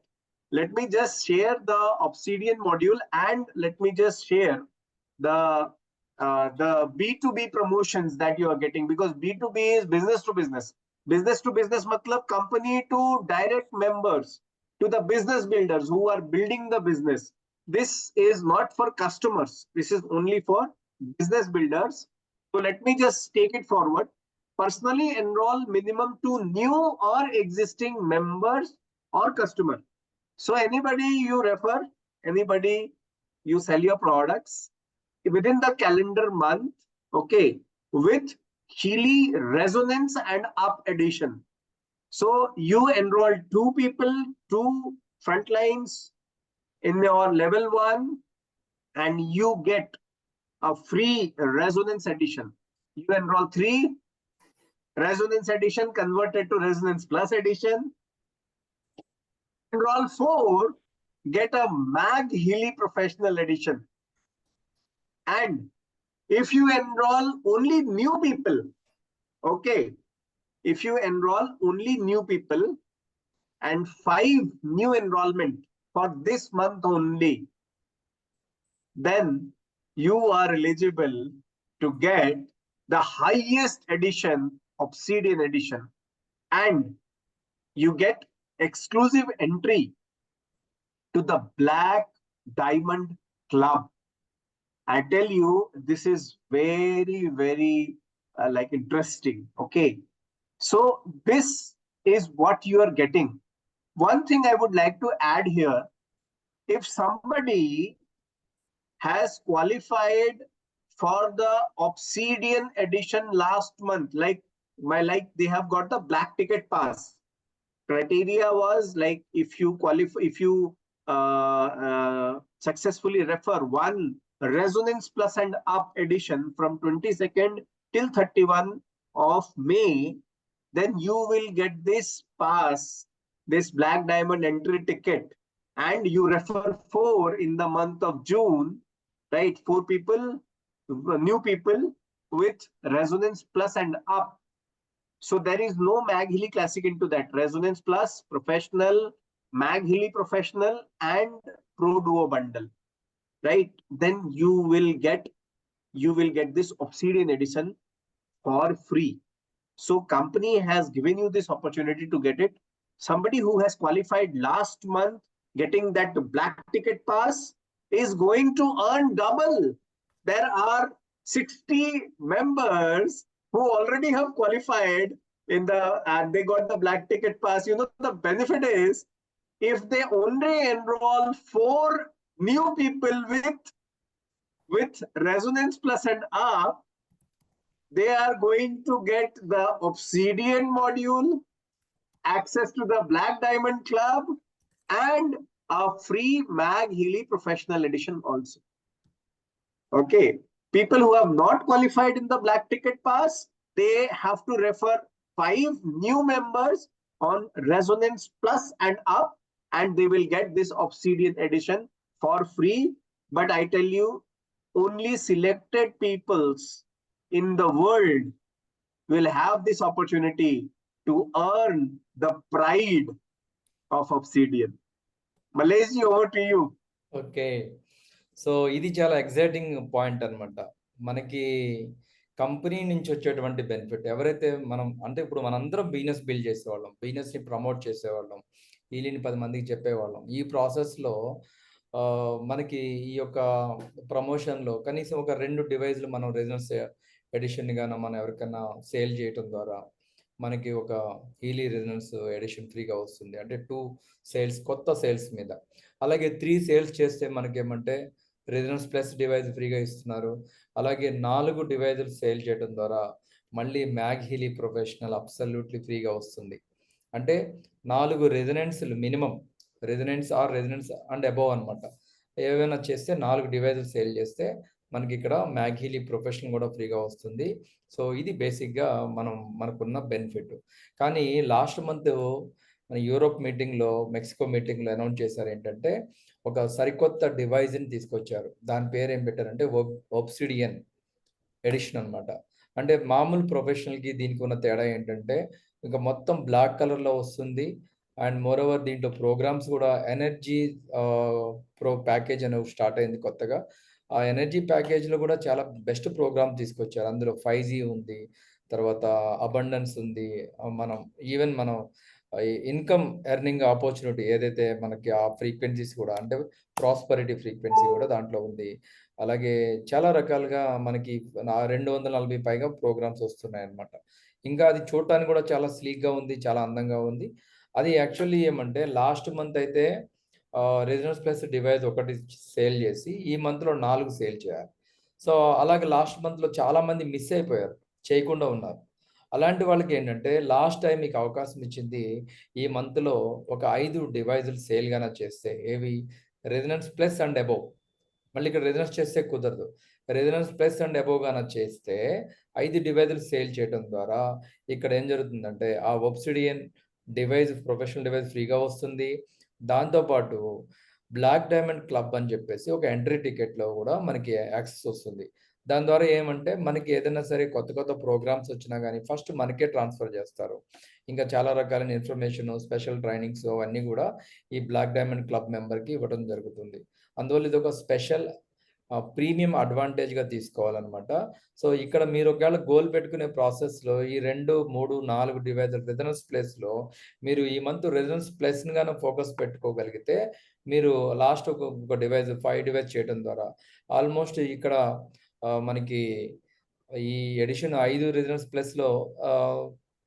Let me just share the Obsidian module, and let me just share the B2B promotions that you are getting, because B2B is business to business. Business to business matlab company to direct members, to the business builders who are building the business. This is not for customers. This is only for business builders. So let me just take it forward. Personally enroll minimum to new or existing members or customer. So anybody you refer, anybody you sell your products within the calendar month, okay, with Healy Resonance and Up edition. So you enroll 2 people, 2 frontlines in your level 1, and you get a free Resonance edition. You enroll 3, Resonance edition converted to Resonance Plus edition. Enroll 4, get a Mag Healy Professional edition. And if you enroll only new people, okay, if you enroll only new people and 5 new enrollment for this month only, then you are eligible to get the highest edition, Obsidian edition, and you get exclusive entry to the Black Diamond Club. I tell you, this is very, very like interesting. Okay, so this is what you are getting. One thing I would like to add here: if somebody has qualified for the Obsidian edition last month, like they have got the black ticket pass. Criteria was like, if you qualify, if you successfully refer 1 Resonance Plus and Up edition from 22nd till 31 of May, then you will get this pass, this Black Diamond entry ticket, and you refer 4 in the month of June, right? 4 people, new people with Resonance Plus and Up. So there is no Mag Healy Classic into that. Resonance Plus, Professional, Mag Healy Professional, and Pro Duo bundle, right? Then you will get this Obsidian edition for free. So company has given you this opportunity to get it. Somebody who has qualified last month getting that black ticket pass is going to earn double. There are 60 members who already have qualified in the, and they got the black ticket pass. You know, the benefit is, if they only enroll 4 new people with Resonance Plus and Up, they are going to get the Obsidian module, access to the Black Diamond Club, and a free Mag Healy Professional edition also. Okay, people who have not qualified in the black ticket pass, they have to refer 5 new members on Resonance Plus and Up, and they will get this Obsidian edition for free. But I tell you, only selected peoples in the world will have this opportunity to earn the pride of Obsidian. Malaysia, over to you. Okay, so ఇది చాలా exciting point అనమాట. మనకి company నుంచి వచ్చేటువంటి benefit, ఎవరైతే మనం అంటే ఇప్పుడు మనందరం బిజినెస్ బిల్డ్ చేసేవాళ్ళం, బిజినెస్ని ప్రమోట్ చేసేవాళ్ళం, వీళ్ళని 10 మందికి చెప్పేవాళ్ళం. ఈ ప్రాసెస్లో మనకి ఈ యొక్క ప్రమోషన్లో కనీసం ఒక 2 డివైజ్లు మనం రెసిడెన్స్ ఎడిషన్ గాను మనం ఎవరికైనా సేల్ చేయటం ద్వారా మనకి ఒక హీలీ రెసిడెన్స్ ఎడిషన్ ఫ్రీగా వస్తుంది. అంటే 2 సేల్స్, కొత్త సేల్స్ మీద. అలాగే 3 సేల్స్ చేస్తే మనకేమంటే రెసిడెన్స్ ప్లస్ డివైజ్ ఫ్రీగా ఇస్తున్నారు. అలాగే 4 డివైజులు సేల్ చేయడం ద్వారా మళ్ళీ మ్యాగ్ హీలీ ప్రొఫెషనల్ అబ్సల్యూట్లీ ఫ్రీగా వస్తుంది. అంటే 4 రెసిడెన్స్లు మినిమం, రెసిడెన్స్ అండ్ అబోవ్ అనమాట. ఏవైనా చేస్తే 4 డివైజులు సేల్ చేస్తే మనకి ఇక్కడ మ్యాగ్హీలీ ప్రొఫెషన్ కూడా ఫ్రీగా వస్తుంది. సో ఇది బేసిక్గా మనకున్న బెనిఫిట్. కానీ లాస్ట్ మంత్ మన యూరోప్ మీటింగ్లో, మెక్సికో మీటింగ్లో అనౌన్స్ చేశారు ఏంటంటే ఒక సరికొత్త డివైజ్ని తీసుకొచ్చారు. దాని పేరు ఏం పెట్టారంటే ఒబ్సిడియన్ ఎడిషన్ అనమాట. అంటే మామూలు ప్రొఫెషనల్కి దీనికి ఉన్న తేడా ఏంటంటే ఇంకా మొత్తం బ్లాక్ కలర్లో వస్తుంది. అండ్ మోరోవర్ దీంట్లో ప్రోగ్రామ్స్ కూడా ఎనర్జీ ప్రో ప్యాకేజ్ అనేవి స్టార్ట్ అయింది కొత్తగా. ఆ ఎనర్జీ ప్యాకేజ్లో కూడా చాలా బెస్ట్ ప్రోగ్రామ్ తీసుకొచ్చారు. అందులో 5G ఉంది, తర్వాత అబండెన్స్ ఉంది, మనం ఇన్కమ్ ఎర్నింగ్ ఆపర్చునిటీ ఏదైతే మనకి ఆ ఫ్రీక్వెన్సీస్ కూడా అంటే ప్రాస్పరిటీ ఫ్రీక్వెన్సీ కూడా దాంట్లో ఉంది. అలాగే చాలా రకాలుగా మనకి 240 పైగా ప్రోగ్రామ్స్ వస్తున్నాయి అన్నమాట. ఇంకా అది చూడటానికి కూడా చాలా స్లీక్గా ఉంది, చాలా అందంగా ఉంది. అది యాక్చువల్లీ ఏమంటే లాస్ట్ మంత్ అయితే రెసిడెన్స్ ప్లస్ డివైస్ ఒకటి సేల్ చేసి ఈ మంత్లో 4 సేల్ చేయాలి. సో అలాగే లాస్ట్ మంత్లో చాలామంది మిస్ అయిపోయారు, చేయకుండా ఉన్నారు. అలాంటి వాళ్ళకి ఏంటంటే లాస్ట్ టైం మీకు అవకాశం ఇచ్చింది ఈ మంత్లో ఒక 5 డివైజులు సేల్ గానే చేస్తే, ఏవి రెసిడెన్స్ ప్లస్ అండ్ అబోవ్. మళ్ళీ ఇక్కడ రెసిడెన్స్ చేస్తే కుదరదు. రెసిడెన్స్ ప్లస్ అండ్ అబోవ్ గాన చేస్తే 5 డివైజులు సేల్ చేయడం ద్వారా ఇక్కడ ఏం జరుగుతుందంటే ఆ ఒబ్సిడియన్ డివైస్, ప్రొఫెషనల్ డివైస్ ఫ్రీగా వస్తుంది. దాంతోపాటు బ్లాక్ డైమండ్ క్లబ్ అని చెప్పేసి ఒక ఎంట్రీ టికెట్లో కూడా మనకి యాక్సెస్ వస్తుంది. దాని ద్వారా ఏమంటే మనకి ఏదైనా సరే కొత్త ప్రోగ్రామ్స్ వచ్చినా కానీ ఫస్ట్ మనకే ట్రాన్స్ఫర్ చేస్తారు. ఇంకా చాలా రకాలైన ఇన్ఫర్మేషన్, స్పెషల్ ట్రైనింగ్స్ అవన్నీ కూడా ఈ బ్లాక్ డైమండ్ క్లబ్ మెంబర్కి ఇవ్వడం జరుగుతుంది. అందువల్ల ఇది ఒక స్పెషల్ ప్రీమియం అడ్వాంటేజ్గా తీసుకోవాలన్నమాట. సో ఇక్కడ మీరు ఒకవేళ గోల్ పెట్టుకునే ప్రాసెస్లో ఈ 2, 3, 4 డివైజులు రెసిడెన్స్ ప్లేస్లో మీరు ఈ మంత్ రెసిడెన్స్ ప్లస్ని గానే ఫోకస్ పెట్టుకోగలిగితే మీరు లాస్ట్ ఒక డివైజ్ 5 డివైజ్ చేయడం ద్వారా ఆల్మోస్ట్ ఇక్కడ మనకి ఈ addition 5 residence plus low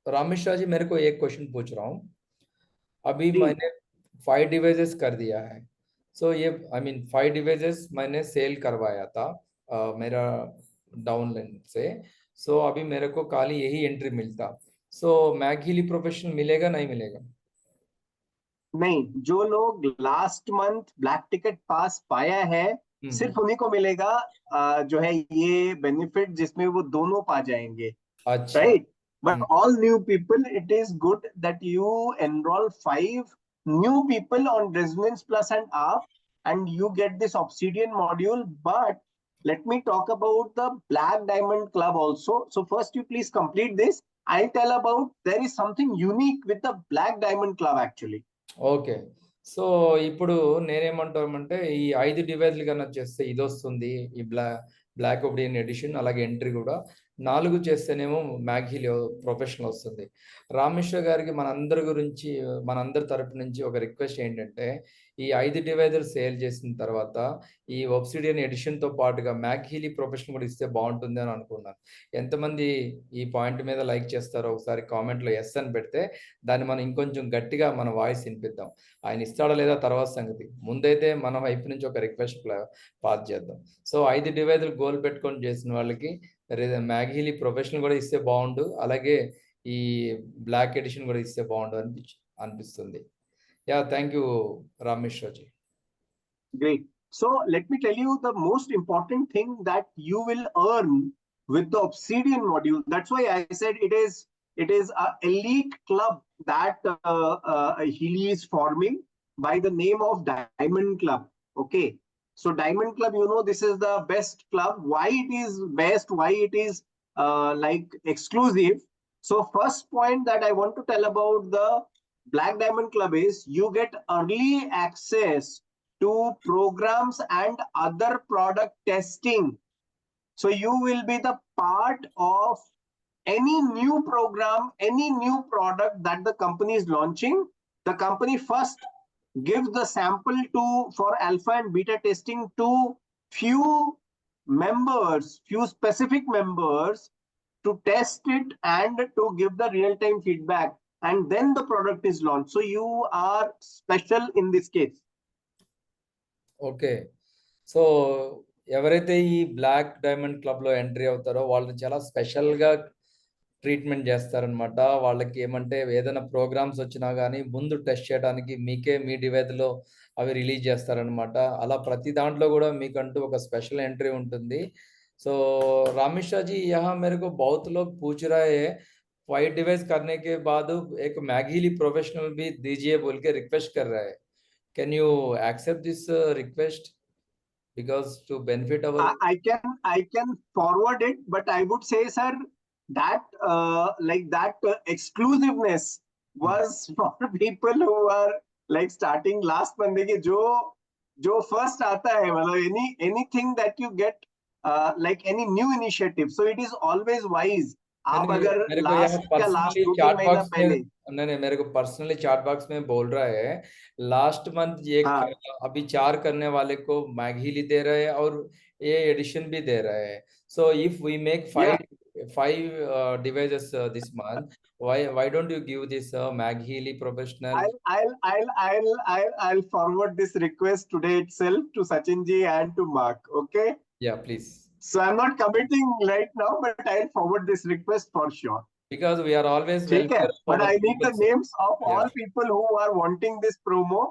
Ramesh जी मेरे को एक क्वेश्चन पूछ रहा हूँ. अभी मैंने 5 डिवाइसेस कर दिया है. सो ये आई मीन 5 डिवाइसेस मैंने सेल करवाया था मेरा डाउनलाइन से. सो अभी मेरे को खाली यही एंट्री मिलता. सो मैगहीली प्रोफेशनल मिलेगा नहीं मिलेगा? नहीं, जो लोग लास्ट मंथ ब्लैक टिकट पास पाया है सिर्फ उन्हीं को मिलेगा जो है ये बेनिफिट, जिसमें वो दोनों पा जाएंगे. अच्छा. Right, but all new people it is good that you enrol 5 new people on Resonance Plus and you get this Obsidian module. But let me talk about the Black Diamond Club also. So first you please complete this. I'll tell about there is something unique with the Black Diamond Club actually. Okay. So ఇప్పుడు నేనేమంటామంటే ఈ 5 డివైజ్లు కన్నా చేస్తే ఇది వస్తుంది, ఈ black obsidian edition, అలాగే entry కూడా 4 చేస్తేనేమో మ్యాగ్హీలీ ప్రొఫెషనల్ వస్తుంది. రామేశ్వర్ గారికి మనందరి తరపు నుంచి ఒక రిక్వెస్ట్ ఏంటంటే ఈ 5 డివైజులు సేల్ చేసిన తర్వాత ఈ ఒబ్సిడియన్ ఎడిషన్తో పాటుగా మ్యాగ్హీలీ ప్రొఫెషనల్ కూడా ఇస్తే బాగుంటుంది అని అనుకున్నాను. ఎంతమంది ఈ పాయింట్ మీద లైక్ చేస్తారో ఒకసారి కామెంట్లో ఎస్ అని పెడితే దాన్ని మనం ఇంకొంచెం గట్టిగా మన వాయిస్ వినిపిద్దాం. ఆయన ఇస్తాడా లేదా తర్వాత సంగతి, ముందైతే మన వైపు నుంచి ఒక రిక్వెస్ట్ పాస్ చేద్దాం. సో 5 డివైజులు గోల్ పెట్టుకొని చేసిన వాళ్ళకి మ్యాగ్హీలీ ప్రొఫెషనల్ కూడా ఇస్తే బాగుండు, అలాగే ఈ బ్లాక్ ఎడిషన్ కూడా ఇస్తే బాగుండు అనిపిస్తుంది. Yeah, thank you, Rameshwar ji. Great. So let me tell you the most important thing that you will earn with the Obsidian module. That's why I said it is an elite club that Healy is forming by the name of Diamond Club. Okay. So Diamond Club, you know, this is the best club. Why it is best? Why it is like exclusive? So first point that I want to tell about the Black Diamond Club is you get early access to programs and other product testing. So you will be the part of any new program, any new product that the company is launching. The company first gives the sample for alpha and beta testing to few specific members to test it and to give the real-time feedback. And then the product is launched. So you are special in this case. Okay. So ఎవరైతే ఈ black diamond క్లబ్లో entry అవుతారో వాళ్ళు చాలా స్పెషల్గా treatment చేస్తారనమాట. వాళ్ళకి ఏమంటే ఏదైనా ప్రోగ్రామ్స్ వచ్చినా కానీ ముందు టెస్ట్ చేయడానికి మీకే మీ డివైస్లో అవి రిలీజ్ చేస్తారనమాట. అలా ప్రతి దాంట్లో కూడా మీకంటూ ఒక స్పెషల్ ఎంట్రీ ఉంటుంది. సో रामेश्वर जी यहाँ मेरे को बहुत लोग पूछ रहे हैं 5 डिवाइस करने के बाद एक मैगीली प्रोफेशनल भी दीजिए बोल के रिक्वेस्ट कर रहा है. Can you accept this request because to benefit our I can forward it, but I would say, sir, that exclusiveness was for people who are like starting last बंदे के जो first आता है, मतलब anything that you get like any new initiative, so it is always wise. आप अगर मेरे को यहाँ लास्ट पर्सनली 2-3 चैट महीना बॉक्स में पहले नहीं मेरे को पर्सनली चैट बॉक्स में बोल रहा है लास्ट मंथ एक हाँ। अभी 4 करने वाले को मैगहीली दे रहे हैं और ये एडिशन भी दे रहे हैं. So if we make 5 devices this month, why don't you give this MagHealy professional? I'll forward this request today itself to Sachin ji and to Mark. Okay. Yeah, please. So I'm not committing right now, but I'll forward this request for sure. Because we are always ठीक है, but I need the names of all Yeah. people who are wanting this promo.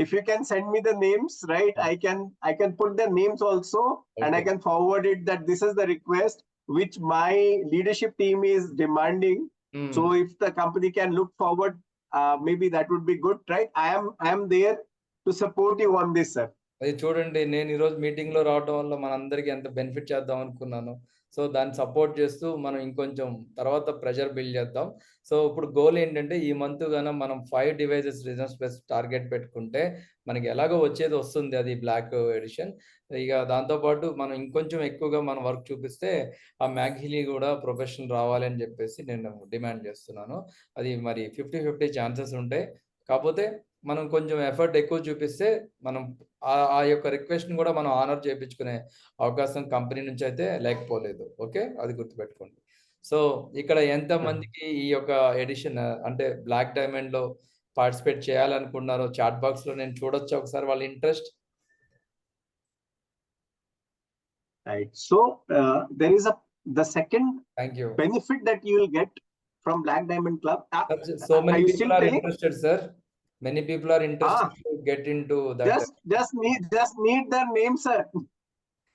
If you can send me the names, right? I can put their names also, and I Okay. can forward it that this is the request which my leadership team is demanding. So if the company can look forward, maybe that would be good, right? I am there to support you on this, sir. అది చూడండి నేను ఈరోజు మీటింగ్లో రావడం వల్ల మనందరికీ ఎంత benefit చేద్దాం అనుకున్నాను. సో దాన్ని సపోర్ట్ చేస్తూ మనం ఇంకొంచెం తర్వాత ప్రెషర్ బిల్డ్ చేద్దాం. సో ఇప్పుడు గోల్ ఏంటంటే ఈ మంత్ గాన మనం 5 డివైజెస్ రీజన్స్ ప్లస్ టార్గెట్ పెట్టుకుంటే మనకి ఎలాగో వచ్చేది వస్తుంది అది బ్లాక్ ఎడిషన్. ఇక దాంతోపాటు మనం ఇంకొంచెం ఎక్కువగా మన వర్క్ చూపిస్తే ఆ మ్యాగ్హిలీ కూడా ప్రొఫెషనల్ రావాలి అని చెప్పేసి నేను డిమాండ్ చేస్తున్నాను. అది మరి 50-50 ఛాన్సెస్ ఉంటాయి. కాకపోతే మనం కొంచెం ఎఫర్ట్ ఎక్కువ చూపిస్తే మనం ఆ యొక్క రిక్వెస్ట్‌ని కూడా మనం ఆనర్ చేపించుకునే అవకాశం కంపెనీ నుంచి అయితే లేకపోలేదు. ఓకే. అది గుర్తుపెట్టుకోండి. సో ఇక్కడ ఎంత మందికి ఈ యొక్క ఎడిషన్ అంటే బ్లాక్ డైమండ్‌లో పార్టిసిపేట్ చేయాలనుకుంటున్నారో చాట్ బాక్స్‌లో నేను చూడొచ్చా ఒకసారి వాళ్ళ interest? Right. So there is the second thank you. benefit that you will get from Black Diamond Club. So are many you people still are telling? interested, sir. Many people are interested to get into that. Just need their name, sir.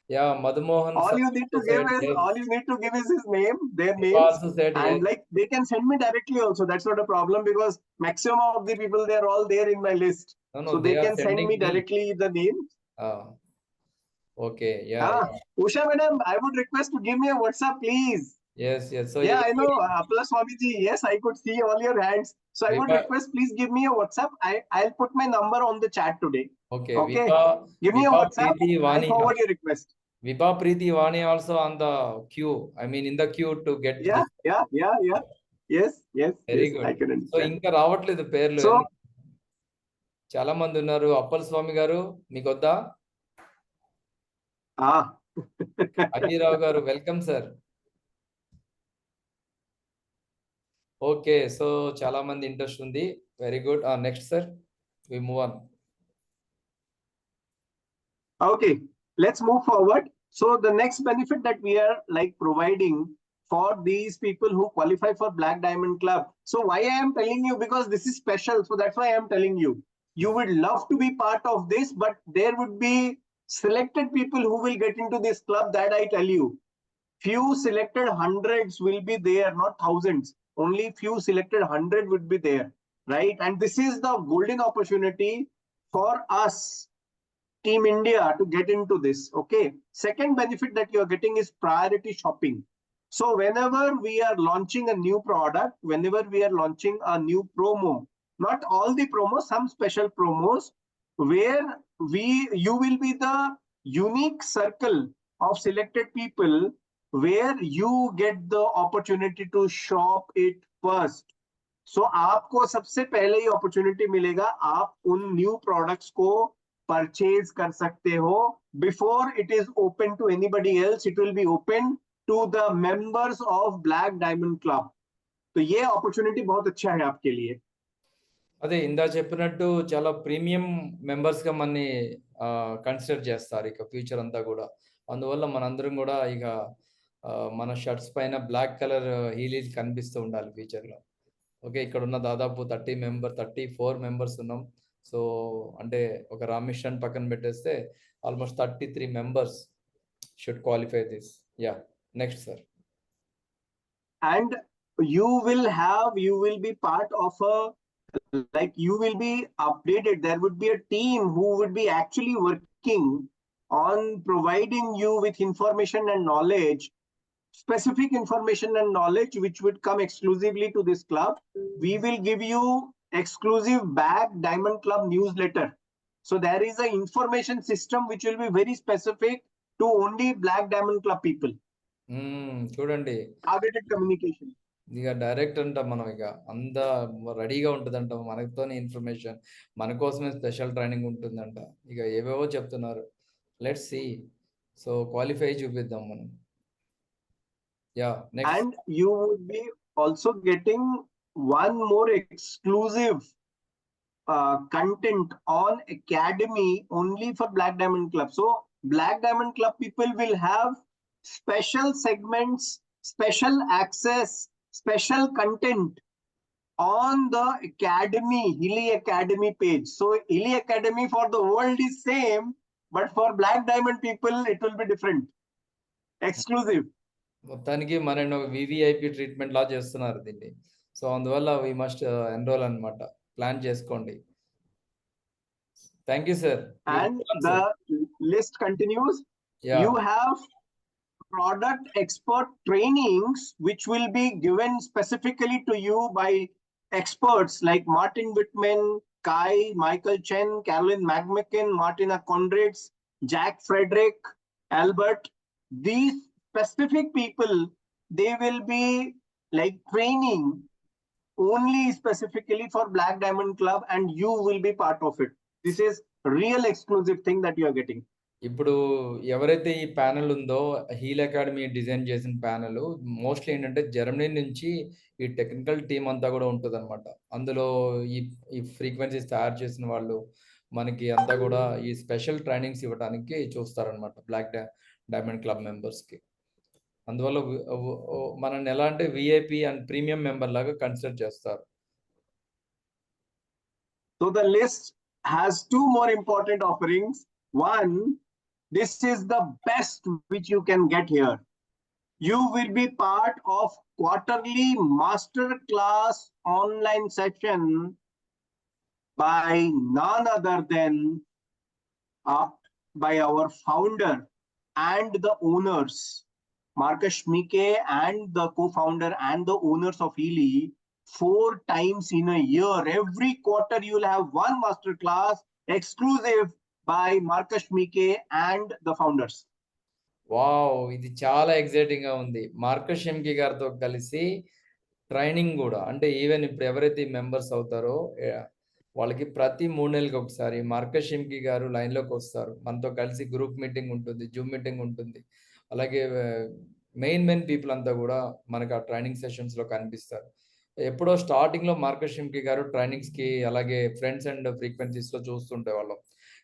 Yeah, Madhumohan. All you need to give is his name, their names, also said and yes. like they can send me directly also. That's not a problem because maximum of the people, they are all there in my list. No, So they are can send sending me directly the names. Okay, yeah. Usha madam, I would request to give me a WhatsApp, please. Yes. So Yeah, I know. Appala Swamiji, yes, I could see all your hands. So I would request, please give me a WhatsApp. I'll put my number on the chat today. Okay. Okay. Give me a WhatsApp. I'll forward your request. Vibha Preeti Vani also on the queue. I mean, in the queue to get. Yeah. Yes. Very yes, good. I can So understand. ఇంకా రావట్లేదు పేర్లు. So చాలా మంది ఉన్నారు. అప్పల్ స్వామి గారు మీకొద్దా? అజీరావు గారు welcome sir. Okay. So చాలా మంది ఇంట్రెస్ట్ ఉంది. Very good. Next sir. We move on. Okay, let's move forward. So the next benefit that we are like providing for these people who qualify for Black Diamond Club. So why I am telling you, because this is special. So that's why I am telling you. You would love to be part of this, but there would be selected people who will get into this club, that I tell you. Few selected hundreds will be there, not thousands. Only few selected 100 would be there, right? And this is the golden opportunity for us, Team India, to get into this. Okay. Second benefit that you are getting is priority shopping. So whenever we are launching a new product, whenever we are launching a new promo, not all the promos, some special promos, where you will be the unique circle of selected people where you get the opportunity to shop it first. So आपको सबसे पहले ही opportunity मिलेगा, आप उन new products को purchase कर सकते हो before it is open to anybody else. It will be open to the members of Black Diamond Club. तो ये opportunity बहुत अच्छा है आपके लिए. అదే ఇందా చెప్పినట్టు చాలా ప్రీమియం మెంబర్స్ గా మనని కన్సిడర్ చేస్తారు ఇక ఫ్యూచర్ అంతా కూడా. అందువల్ల మనందరం కూడా ఇక మన షర్ట్స్ పైన బ్లాక్ కలర్ హీలీస్ కనిపిస్తూ ఉండాలి ఫ్యూచర్లో. ఓకే, ఇక్కడ ఉన్న దాదాపు 34 మెంబర్స్ ఉన్నాం. సో అంటే ఒక రామేశ్వరన్ పక్కన పెట్టేస్తే almost 33 members should qualify this. Yeah, next sir. And you will be part of like you will be updated. There would be a team who would be actually working on providing you with information and knowledge, specific information and knowledge which would come exclusively to this club. We will give you exclusive Black Diamond Club newsletter. So there is an information system which will be very specific to only Black Diamond Club people. చూడండి, Targeted communication. ఇక direct అంట, మనం ఇక అంతా రెడీగా ఉంటుందంట మనతోనే information, మన కోసమే స్పెషల్ ట్రైనింగ్ ఉంటుందంట. ఇక ఏవేవో చెప్తున్నారు. Let's see. సో క్వాలిఫై చూపిద్దాం మనం. Yeah, next. And you would be also getting one more exclusive content on Academy only for Black Diamond Club. So Black Diamond Club people will have special segments, special access, special content on the Academy, Hilly Academy page. So Hilly Academy for the world is same, but for Black Diamond people, it will be different. Exclusive. మొత్తానికి మన VVIP treatment లా చేస్తున్నారు దీన్ని. So అందువల్ల we must enrol అన్నమాట. Plan చేసుకోండి. Thank you sir. And the list continues. Yeah. You have product expert trainings which will be given specifically to you by experts like Martin Whitman, Kai, Michael Chen, Carolyn McMicken, Martina Conrads, Jack Frederick, Albert. These specific people, they will be like training only specifically for Black Diamond Club, and you will be part of it. This is real exclusive thing that you are getting. ఇప్పుడు ఎవరైతే ఈ panel ఉందో, heal academy design చేసిన panel mostly ఏంటంటే Germany నుంచి ఈ technical team అంతా కూడా ఉంటుంది అనమాట. అందులో ఈ ఫ్రీక్వెన్సీస్ తయారు చేసిన వాళ్ళు మనకి అంతా కూడా ఈ స్పెషల్ ట్రైనింగ్స్ ఇవ్వడానికి చూస్తారనమాట బ్లాక్ డైమండ్ క్లబ్ మెంబర్స్కి. అందువల్ల మనల్ని ఎలా అంటే విఐపి అండ్ ప్రీమియం మెంబర్ లాగా కన్సిడర్ చేస్తారు. So the list has two more important offerings. One, this is the best which you can get here. You will be part of quarterly master class online session by none other than by our founder and the owners, Marcus Schmicke, and the co-founder and the owners of Healy. 4 times in a year, every quarter you will have one master class exclusive by Marcus Schmicke and the founders. Wow, ఇది చాలా exciting గా ఉంది. Marcus షెమ్కి గారితో కలిసి training కూడా, అంటే even ఇప్పుడు ఎవరైతే మెంబర్స్ అవుతారో వాళ్ళకి ప్రతి 3 నెలలకు ఒకసారి మార్కస్ షెమ్కి గారు లైన్లోకి వస్తారు. మనతో కలిసి గ్రూప్ మీటింగ్ ఉంటుంది, జూమ్ మీటింగ్ ఉంటుంది. అలాగే మెయిన్ పీపుల్ అంతా కూడా మనకు ఆ ట్రైనింగ్ సెషన్స్లో కనిపిస్తారు. ఎప్పుడో స్టార్టింగ్లో మార్కస్ షెమ్కి గారు ట్రైనింగ్స్కి అలాగే ఫ్రెండ్స్ అండ్ ఫ్రీక్వెన్సీస్లో చూస్తుంటే వాళ్ళం.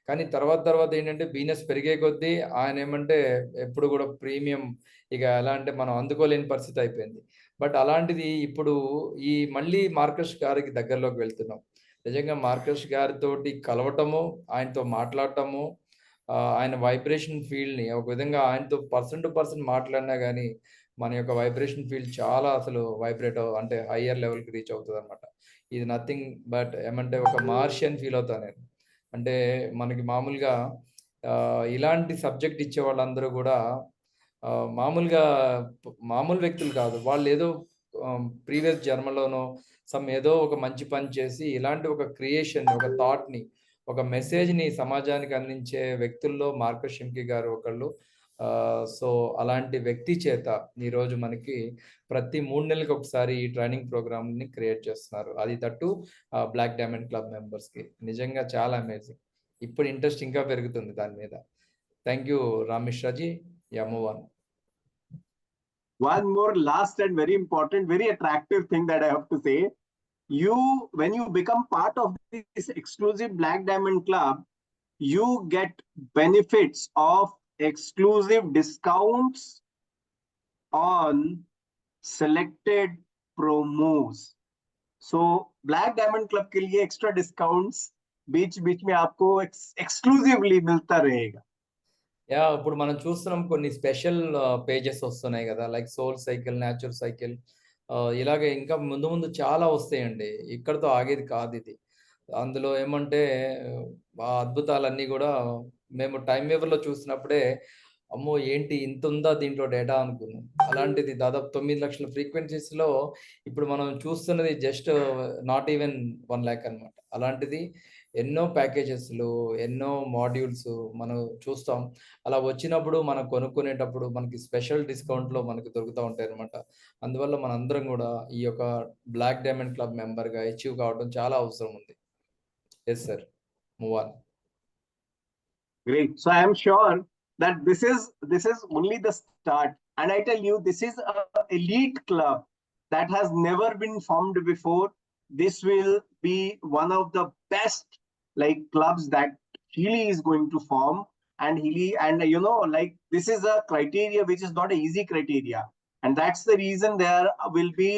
కానీ తర్వాత ఏంటంటే బిజినెస్ పెరిగే కొద్దీ ఆయన ఏమంటే ఎప్పుడు కూడా ప్రీమియం, ఇక ఎలా అంటే మనం అందుకోలేని పరిస్థితి అయిపోయింది. బట్ అలాంటిది ఇప్పుడు ఈ మళ్ళీ మార్కస్ గారికి దగ్గరలోకి వెళ్తున్నాం. నిజంగా మార్కస్ గారితో కలవటము, ఆయనతో మాట్లాడటము, ఆయన వైబ్రేషన్ ఫీల్డ్ని ఒక విధంగా ఆయనతో పర్సన్ టు పర్సన్ మాట్లాడినా కానీ మన యొక్క వైబ్రేషన్ ఫీల్డ్ చాలా అసలు వైబ్రేట్ అంటే హయ్యర్ లెవెల్కి రీచ్ అవుతుంది అనమాట. ఇది నథింగ్ బట్ ఏమంటే ఒక మార్షియన్ ఫీల్ అవుతాను నేను. అంటే మనకి మామూలుగా ఇలాంటి సబ్జెక్ట్ ఇచ్చే వాళ్ళందరూ కూడా మామూలు వ్యక్తులు కాదు. వాళ్ళు ఏదో ప్రీవియస్ జన్మలోనో ఏదో ఒక మంచి పని చేసి ఇలాంటి ఒక క్రియేషన్, ఒక థాట్ని, ఒక మెసేజ్ని సమాజానికి అందించే వ్యక్తుల్లో మార్కస్ షెమ్కి గారు ఒకళ్ళు. సో అలాంటి వ్యక్తి చేత ఈరోజు మనకి ప్రతి 3 నెలలకు ఒకసారి ఈ ట్రైనింగ్ ప్రోగ్రామ్ని క్రియేట్ చేస్తున్నారు. అది తట్టు బ్లాక్ డైమండ్ క్లబ్ మెంబర్స్కి నిజంగా చాలా అమేజింగ్. ఇప్పుడు ఇంట్రెస్ట్ ఇంకా పెరుగుతుంది దాని మీద. Thank you Ram Mishraji. Yeah, move on. One more last and very important, very attractive thing that I have to say. When you become part of this exclusive Black Diamond Club, you get benefits of exclusive discounts on selected promos. So black diamond club के लिए extra discounts बीच बीच में आपको exclusively मिलता रहेगा. Yeah ఇప్పుడు మనం చూస్తున్నాం కొన్ని స్పెషల్ పేజెస్ వస్తున్నాయి కదా, like soul cycle, natural cycle, ఇలాగే ఇంకా ముందు ముందు చాలా వస్తాయండి. ఇక్కడతో ఆగేది కాదు ఇది. అందులో ఏమంటే ఆ అద్భుతాలన్నీ కూడా మేము టైమ్ వేవర్లో చూసినప్పుడే అమ్మో ఏంటి ఇంత ఉందా దీంట్లో డేటా అనుకున్నాం. అలాంటిది దాదాపు 9 లక్షల ఫ్రీక్వెన్సీస్లో ఇప్పుడు మనం చూస్తున్నది జస్ట్ నాట్ ఈవెన్ 1 lakh అనమాట. అలాంటిది ఎన్నో ప్యాకేజెస్లు, ఎన్నో మాడ్యూల్స్ మనం చూస్తాం. అలా వచ్చినప్పుడు మనం కొనుక్కునేటప్పుడు మనకి స్పెషల్ డిస్కౌంట్లో మనకి దొరుకుతూ ఉంటాయి అనమాట. అందువల్ల మనందరం కూడా ఈ యొక్క బ్లాక్ డైమండ్ క్లబ్ మెంబర్గా అచీవ్ కావడం చాలా అవసరం ఉంది. Yes sir, move on. Great. So I am sure that this is only the start, and I tell you, this is a elite club that has never been formed before. This will be one of the best like clubs that Healy is going to form, and Healy, and you know, like this is a criteria which is not an easy criteria, and that's the reason there will be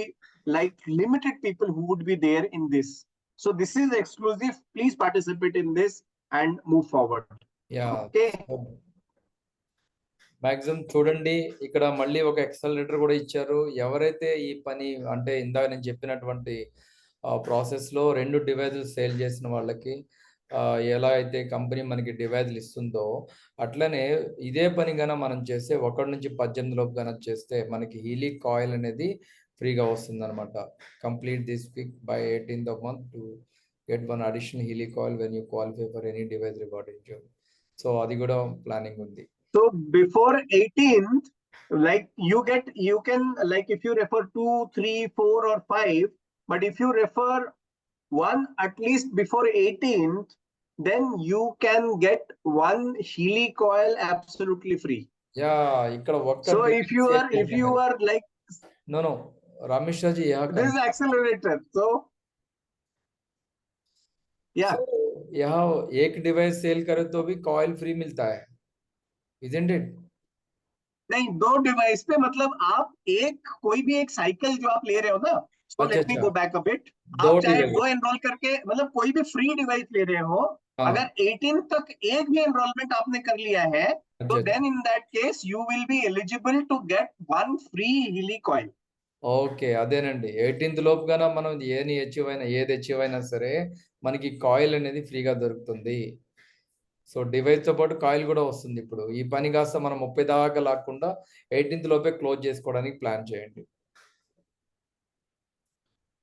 like limited people who would be there in this. So this is exclusive. Please participate in this and move forward. Yeah, Okay. Maximum చూడండి, ఇక్కడ మళ్ళీ ఒక accelerator కూడా ఇచ్చారు. ఎవరైతే ఈ పని అంటే ఇందాక నేను చెప్పినటువంటి ప్రాసెస్లో 2 డివైజులు సేల్ చేసిన వాళ్ళకి ఎలా అయితే కంపెనీ మనకి డివైజులు ఇస్తుందో, అట్లనే ఇదే పని గాన మనం చేస్తే 1 నుంచి 18 లోపు గాన చేస్తే మనకి హీలీ కాయిల్ అనేది ఫ్రీగా వస్తుంది అనమాట. Complete this week by 18th of month to get 1 additional Healy coil when you qualify for any device rewarding job. So అది కూడా ప్లానింగ్ ఉంది. So before 18th, like you can, like if you refer 2, 3, 4 or 5, but if you refer one at least before 18th, then you can get 1 Healy coil absolutely free. Yeah, ఇక్కడ So if you are like, no Ramesh Raji, this is accelerator. So yeah, so यहाँ एक device cell करे तो भी coil free मिलता है, isn't it? नहीं, 2 device पे मतलब आप कोई भी एक साइकिल जो आप ले रहे हो ना, so let me go back a bit. आप चाहे 2 एनरोल करके मतलब कोई भी फ्री डिवाइस ले रहे हो, अगर 18 तक एक भी एनरोलमेंट आपने कर लिया है, तो then in that case you will be eligible to get 1 free Healy coil. Okay, అదేనండి. 18th లోపు గాన మనం ఏది అచీవ్ అయినా సరే మనకి కాయిల్ అనేది ఫ్రీగా దొరుకుతుంది. సో డివైస్తో పాటు కాయిల్ కూడా వస్తుంది. ఇప్పుడు ఈ పని కాస్త మనం 30 దాకా లాక్కుండా 18th లోపే క్లోజ్ చేసుకోవడానికి ప్లాన్ చేయండి.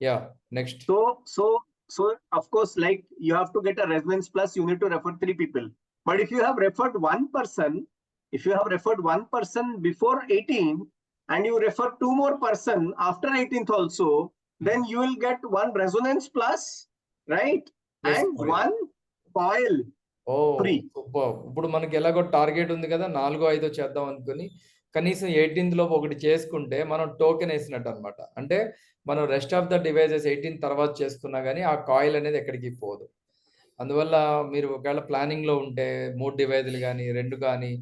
Yeah, next. So of course, like you have to get a resonance plus, you need to refer 3 people. But if you have referred one person before 18 and you refer 2 more person after 18th also, then you will get 1 resonance plus, right? Yes, and coil. 1 coil free. ఇప్పుడు మనకి ఎలాగో target ఉంది కదా, 4-5 చేద్దాం అనుకుని కనీసం 18th లోపు ఒకటి చేసుకుంటే మనం టోకెన్ వేసినట్టు అనమాట. అంటే మనం రెస్ట్ ఆఫ్ ద డివైజెస్ 18 తర్వాత చేసుకున్నా కానీ ఆ కాయిల్ అనేది ఎక్కడికి పోదు. అందువల్ల మీరు ఒకవేళ ప్లానింగ్లో ఉంటే 3 డివైజులు కానీ 2 కానీ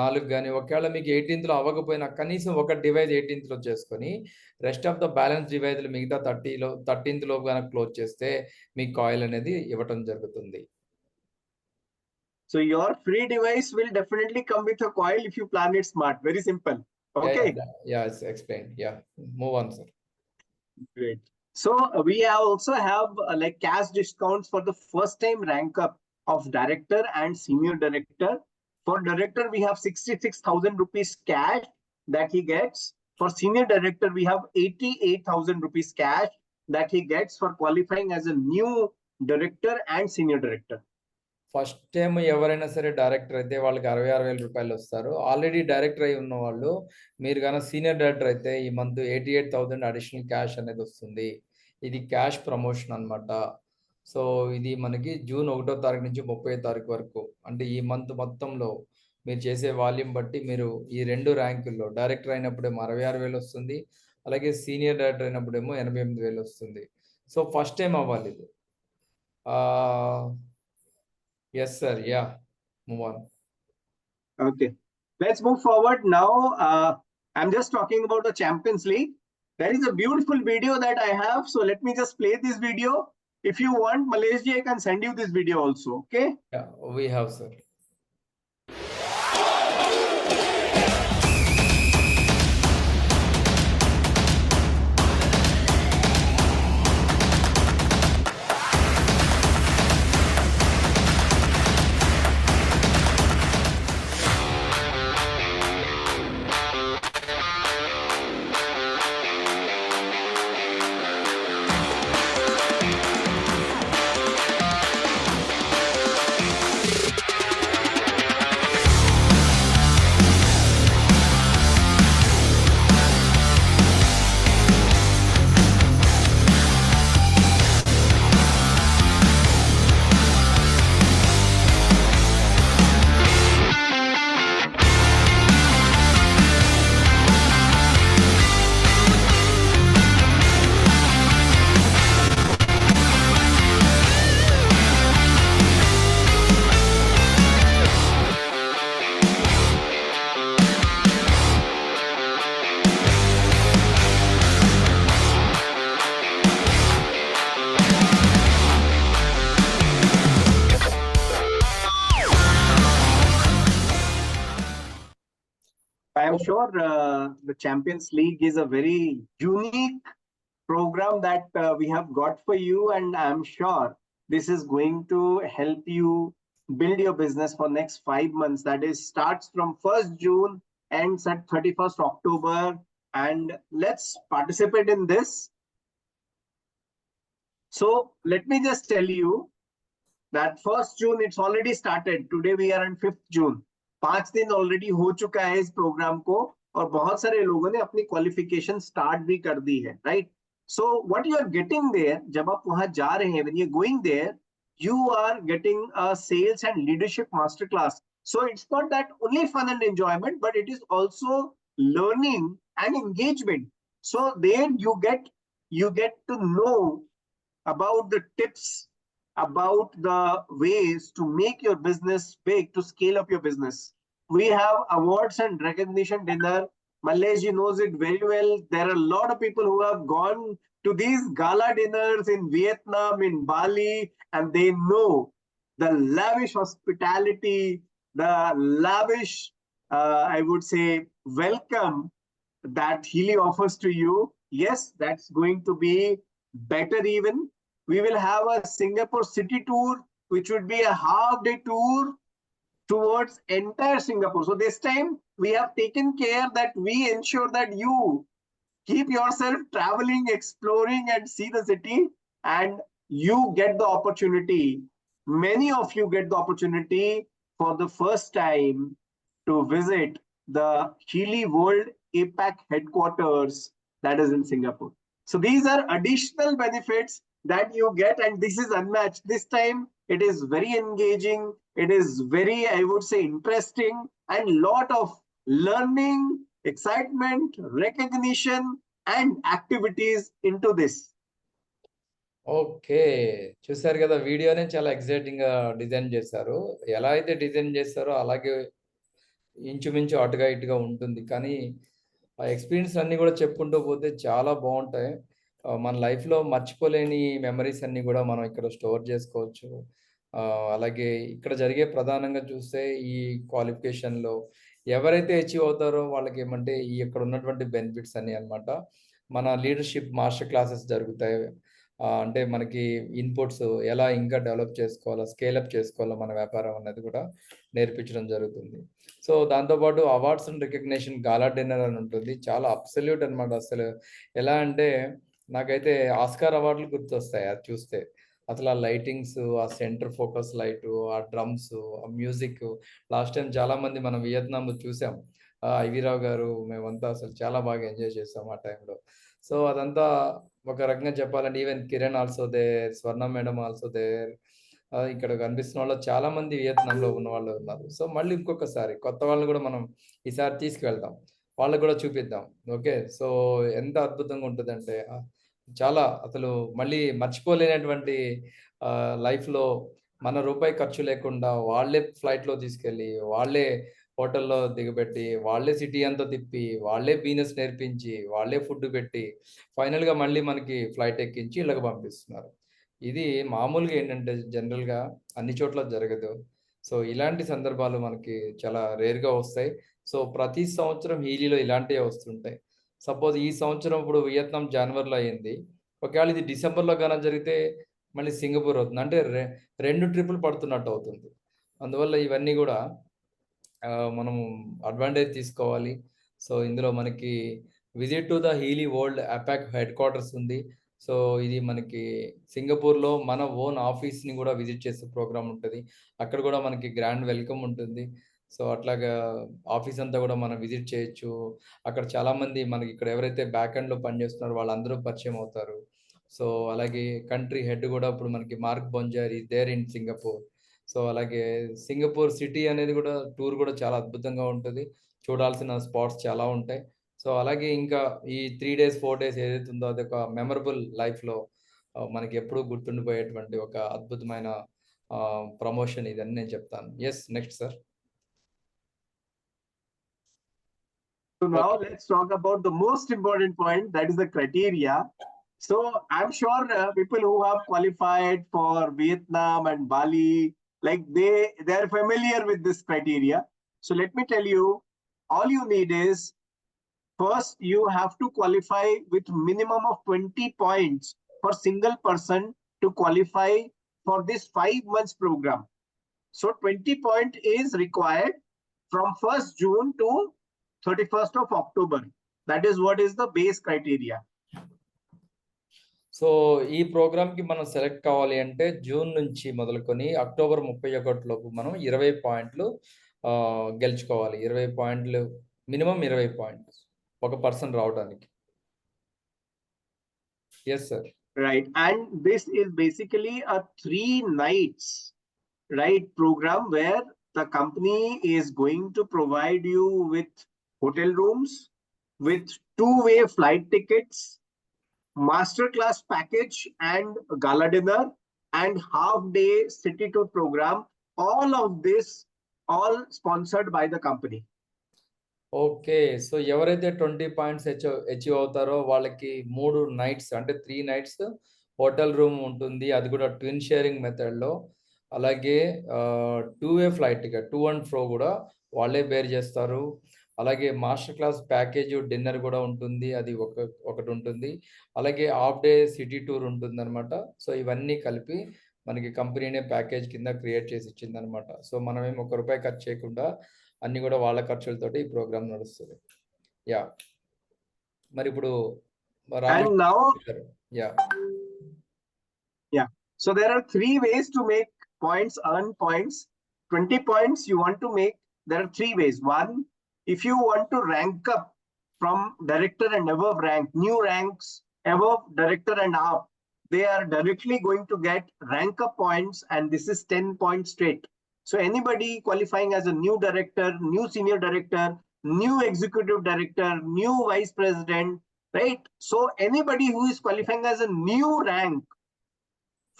4 కానీ ఒకవేళ మీకు 18th లో అవ్వకపోయినా కనీసం ఒక డివైజ్ 18th లో చేసుకొని రెస్ట్ ఆఫ్ ద బ్యాలెన్స్ డివైజులు మిగతా 13th లోపు కనుక క్లోజ్ చేస్తే మీకు కాయిల్ అనేది ఇవ్వటం జరుగుతుంది. So your free device will definitely come with a coil if you plan it smart. Very simple. Okay. Yeah, it's explained. Yeah, move on, sir. Great. So we also have like cash discounts for the first time rank up of director and senior director. For director, we have 66,000 rupees cash that he gets. For senior director, we have 88,000 rupees cash that he gets for qualifying as a new director and senior director. First time ఎవరైనా సరే director అయితే వాళ్ళకి 66,000 రూపాయలు వస్తారు. Already director అయి ఉన్న వాళ్ళు, మీరు కనుక సీనియర్ డైరెక్టర్ అయితే ఈ మంత్ 88,000 అడిషనల్ క్యాష్ అనేది వస్తుంది. ఇది క్యాష్ ప్రమోషన్ అనమాట. సో ఇది మనకి జూన్ 1వ తారీఖు నుంచి 30వ తారీఖు వరకు, అంటే ఈ మంత్ మొత్తంలో మీరు చేసే వాల్యూమ్ బట్టి మీరు ఈ 2 ర్యాంకుల్లో డైరెక్టర్ అయినప్పుడేమో 66,000 వస్తుంది, అలాగే సీనియర్ డైరెక్టర్ అయినప్పుడేమో 88,000 వస్తుంది. సో ఫస్ట్ టైం అవ్వాలి ఇది. Yes, sir. Yeah. Move on. Okay. Let's move forward now. I'm just talking about the Champions League. There is a beautiful video that I have. So let me just play this video. If you want, Malaysia, I can send you this video also. Okay. Yeah, we have, sir. I am sure the Champions League is a very unique program that we have got for you, and I'm sure this is going to help you build your business for next 5 months. That is, starts from 1st June, ends at 31st October, and let's participate in this. So let me just tell you that 1st June, it's already started. Today we are on 5th June. 5 दिन already हो चुका है इस programme को, और बहुत सारे लोगों ने अपनी क्वालिफिकेशन स्टार्ट भी कर दी है, right? So what you are getting there, जब आप वहां जा रहे हैं, when you going there, you are getting a sales and leadership masterclass. So it's not that only fun and enjoyment, but it is also learning and engagement. So there you get to know about the tips, about the ways to make your business big, to scale up your business. We have awards and recognition dinner. Malaysia knows it very well. There are a lot of people who have gone to these gala dinners in Vietnam, in Bali, and they know the lavish hospitality, the lavish, I would say, welcome that Healy offers to you. Yes, that's going to be better even. We will have a Singapore city tour, which would be a half-day tour towards entire Singapore. So this time we have taken care that we ensure that you keep yourself traveling, exploring, and see the city, and you get the opportunity. Many of you get the opportunity for the first time to visit the Healy World APAC headquarters that is in Singapore. So these are additional benefits that you get, and this is unmatched. This time it is very engaging, it is very, I would say, interesting, and lot of learning, excitement, recognition, and activities into this. Okay, చూసారు కదా, వీడియోనే చాలా exciting గా design చేశారు. ఎలా అయితే design చేస్తారో అలాగే ఇంచుమించు అటుగా ఇటుగా ఉంటుంది. కానీ ఆ ఎక్స్పీరియన్స్ అన్ని కూడా చెప్పుకుంటూ పోతే చాలా బాగుంటాయి. మన లైఫ్లో మర్చిపోలేని మెమరీస్ అన్ని కూడా మనం ఇక్కడ స్టోర్ చేసుకోవచ్చు. అలాగే ఇక్కడ జరిగే ప్రధానంగా చూస్తే ఈ క్వాలిఫికేషన్లో ఎవరైతే అచీవ్ అవుతారో వాళ్ళకి ఏమంటే ఈ ఇక్కడ ఉన్నటువంటి బెనిఫిట్స్ అన్ని అన్నమాట. మన లీడర్షిప్ మాస్టర్ క్లాసెస్ జరుగుతాయి. అంటే మనకి ఇన్పుట్స్ ఎలా ఇంకా డెవలప్ చేసుకోవాలో, స్కేలప్ చేసుకోవాలో మన వ్యాపారం అనేది కూడా నేర్పించడం జరుగుతుంది. సో దాంతోపాటు awards and recognition gala dinner అని ఉంటుంది. చాలా అబ్సల్యూట్ అనమాట. అసలు ఎలా అంటే నాకైతే ఆస్కార్ అవార్డులు గుర్తొస్తాయి అది చూస్తే. అసలు ఆ లైటింగ్స్, ఆ సెంటర్ ఫోకస్ లైటు, ఆ డ్రమ్స్, ఆ మ్యూజిక్. లాస్ట్ టైం చాలామంది మనం వియత్నాంలో చూసాం. ఐవీరావు గారు, మేమంతా అసలు చాలా బాగా ఎంజాయ్ చేసాం ఆ టైంలో. సో అదంతా ఒక రకంగా చెప్పాలంటే even Kiran also there, Swarna madam also there. ఇక్కడ కనిపిస్తున్న వాళ్ళు చాలా మంది వియత్నాంలో ఉన్న వాళ్ళు ఉన్నారు. సో మళ్ళీ ఇంకొకసారి కొత్త వాళ్ళని కూడా మనం ఈసారి తీసుకువెళ్దాం, వాళ్ళకు కూడా చూపిద్దాం. ఓకే, సో ఎంత అద్భుతంగా ఉంటుందంటే చాలా అసలు మళ్ళీ మర్చిపోలేనటువంటి లైఫ్లో మన రూపాయి ఖర్చు లేకుండా వాళ్ళే ఫ్లైట్లో తీసుకెళ్ళి వాళ్ళే హోటల్లో దిగబెట్టి వాళ్ళే సిటీ అంతా తిప్పి వాళ్ళే బిజినెస్ నేర్పించి వాళ్ళే ఫుడ్ పెట్టి ఫైనల్గా మళ్ళీ మనకి ఫ్లైట్ ఎక్కించి ఇళ్ళకి పంపిస్తున్నారు. ఇది మామూలుగా ఏంటంటే జనరల్గా అన్ని చోట్ల జరగదు. సో ఇలాంటి సందర్భాలు మనకి చాలా రేర్గా వస్తాయి. సో ప్రతి సంవత్సరం హీలీలో ఇలాంటివే వస్తుంటాయి. సపోజ్ ఈ సంవత్సరం ఇప్పుడు వియత్నాం జనవరిలో అయింది. ఒకవేళ ఇది డిసెంబర్లో గాన జరిగితే మళ్ళీ సింగపూర్ అవుతుంది. అంటే 2 ట్రిప్పులు పడుతున్నట్టు అవుతుంది. అందువల్ల ఇవన్నీ కూడా మనము అడ్వాంటేజ్ తీసుకోవాలి. సో ఇందులో మనకి visit to the Healy world APAC headquarters ఉంది. సో ఇది మనకి సింగపూర్‌లో మన ఓన్ ఆఫీస్‌ని కూడా విజిట్ చేసే ప్రోగ్రామ్ ఉంటది. అక్కడ కూడా మనకి గ్రాండ్ వెల్కమ్ ఉంటుంది. సో అట్లాగా ఆఫీస్ అంతా కూడా మనం విజిట్ చేయొచ్చు. అక్కడ చాలామంది మనకి ఇక్కడ ఎవరైతే బ్యాక్ ఎండ్‌లో పనిచేస్తున్నారో వాళ్ళందరూ పరిచయం అవుతారు. సో అలాగే కంట్రీ హెడ్ కూడా ఇప్పుడు మనకి Mark Bonjour is there in Singapore. So అలాగే సింగపూర్ సిటీ అనేది కూడా టూర్ కూడా చాలా అద్భుతంగా ఉంటది. చూడాల్సిన స్పాట్స్ చాలా ఉంటాయి. సో అలాగే ఇంకా ఈ 3 డేస్, 4 డేస్ ఏదైతే ఉందో అదొక మెమరబుల్ లైఫ్‌లో మనకి ఎప్పుడూ గుర్తుండిపోయేటువంటి ఒక అద్భుతమైన ప్రమోషన్ ఇదని నేను చెప్తాను. Yes. Next sir. So now Okay. let's talk about the most important point, that is the criteria. So I'm sure people who have qualified for Vietnam and Bali, like they are familiar with this criteria. So let me tell you, all you need is, first you have to qualify with minimum of 20 points for single person to qualify for this 5 months program. So 20 point is required from 1st June to 31st of October. That is what is the base criteria. So ఈ ప్రోగ్రామ్‌కి మనం select కావాలి అంటే June నుంచి మొదలుకొని October 31 లోపు మనం 20 పాయింట్లు గెలుచుకోవాలి. 20 పాయింట్లు మినిమమ్ 20 పాయింట్స్ ఒక పర్సన్ రావడానికి. Yes sir. Right. And this is basically a 3 nights, right, program where the company is going to provide you with hotel rooms, with two-way flight tickets, masterclass package and gala dinner, and half-day city tour program. All of this, all sponsored by the company. Okay. So ఎవరైతే 20 points achieve అవుతారో వాళ్ళకి 3 nights అంటే 3 nights hotel room ఉంటుంది. అది కూడా twin sharing మెథడ్‌లో. అలాగే 2 way flight ticket to and fro కూడా వాళ్ళే బేర్ చేస్తారు. అలాగే మాస్టర్ క్లాస్ ప్యాకేజ్ డిన్నర్ కూడా ఉంటుంది. అది ఒకటి ఉంటుంది. అలాగే హాఫ్ డే సిటీ టూర్ ఉంటుందన్నమాట. సో ఇవన్నీ కలిపి మనకి కంపెనీనే ప్యాకేజ్ కింద క్రియేట్ చేసి ఇచ్చిందన్నమాట. సో మనమేం ₹1 ఖర్చు చేయకుండా అన్ని కూడా వాళ్ళ ఖర్చులతోటి ఈ ప్రోగ్రామ్ నడుస్తుంది. యాహ్! మరి ఇప్పుడు And now, yeah! yeah. So there are 3 ways to make points, earn points. 20 points you want to make. There are 3 ways. One, if you want to rank up from director and above rank, new ranks above director and up, they are directly going to get rank up points, and this is 10 points straight. So anybody qualifying as a new director, new senior director, new executive director, new vice president, right? So anybody who is qualifying as a new rank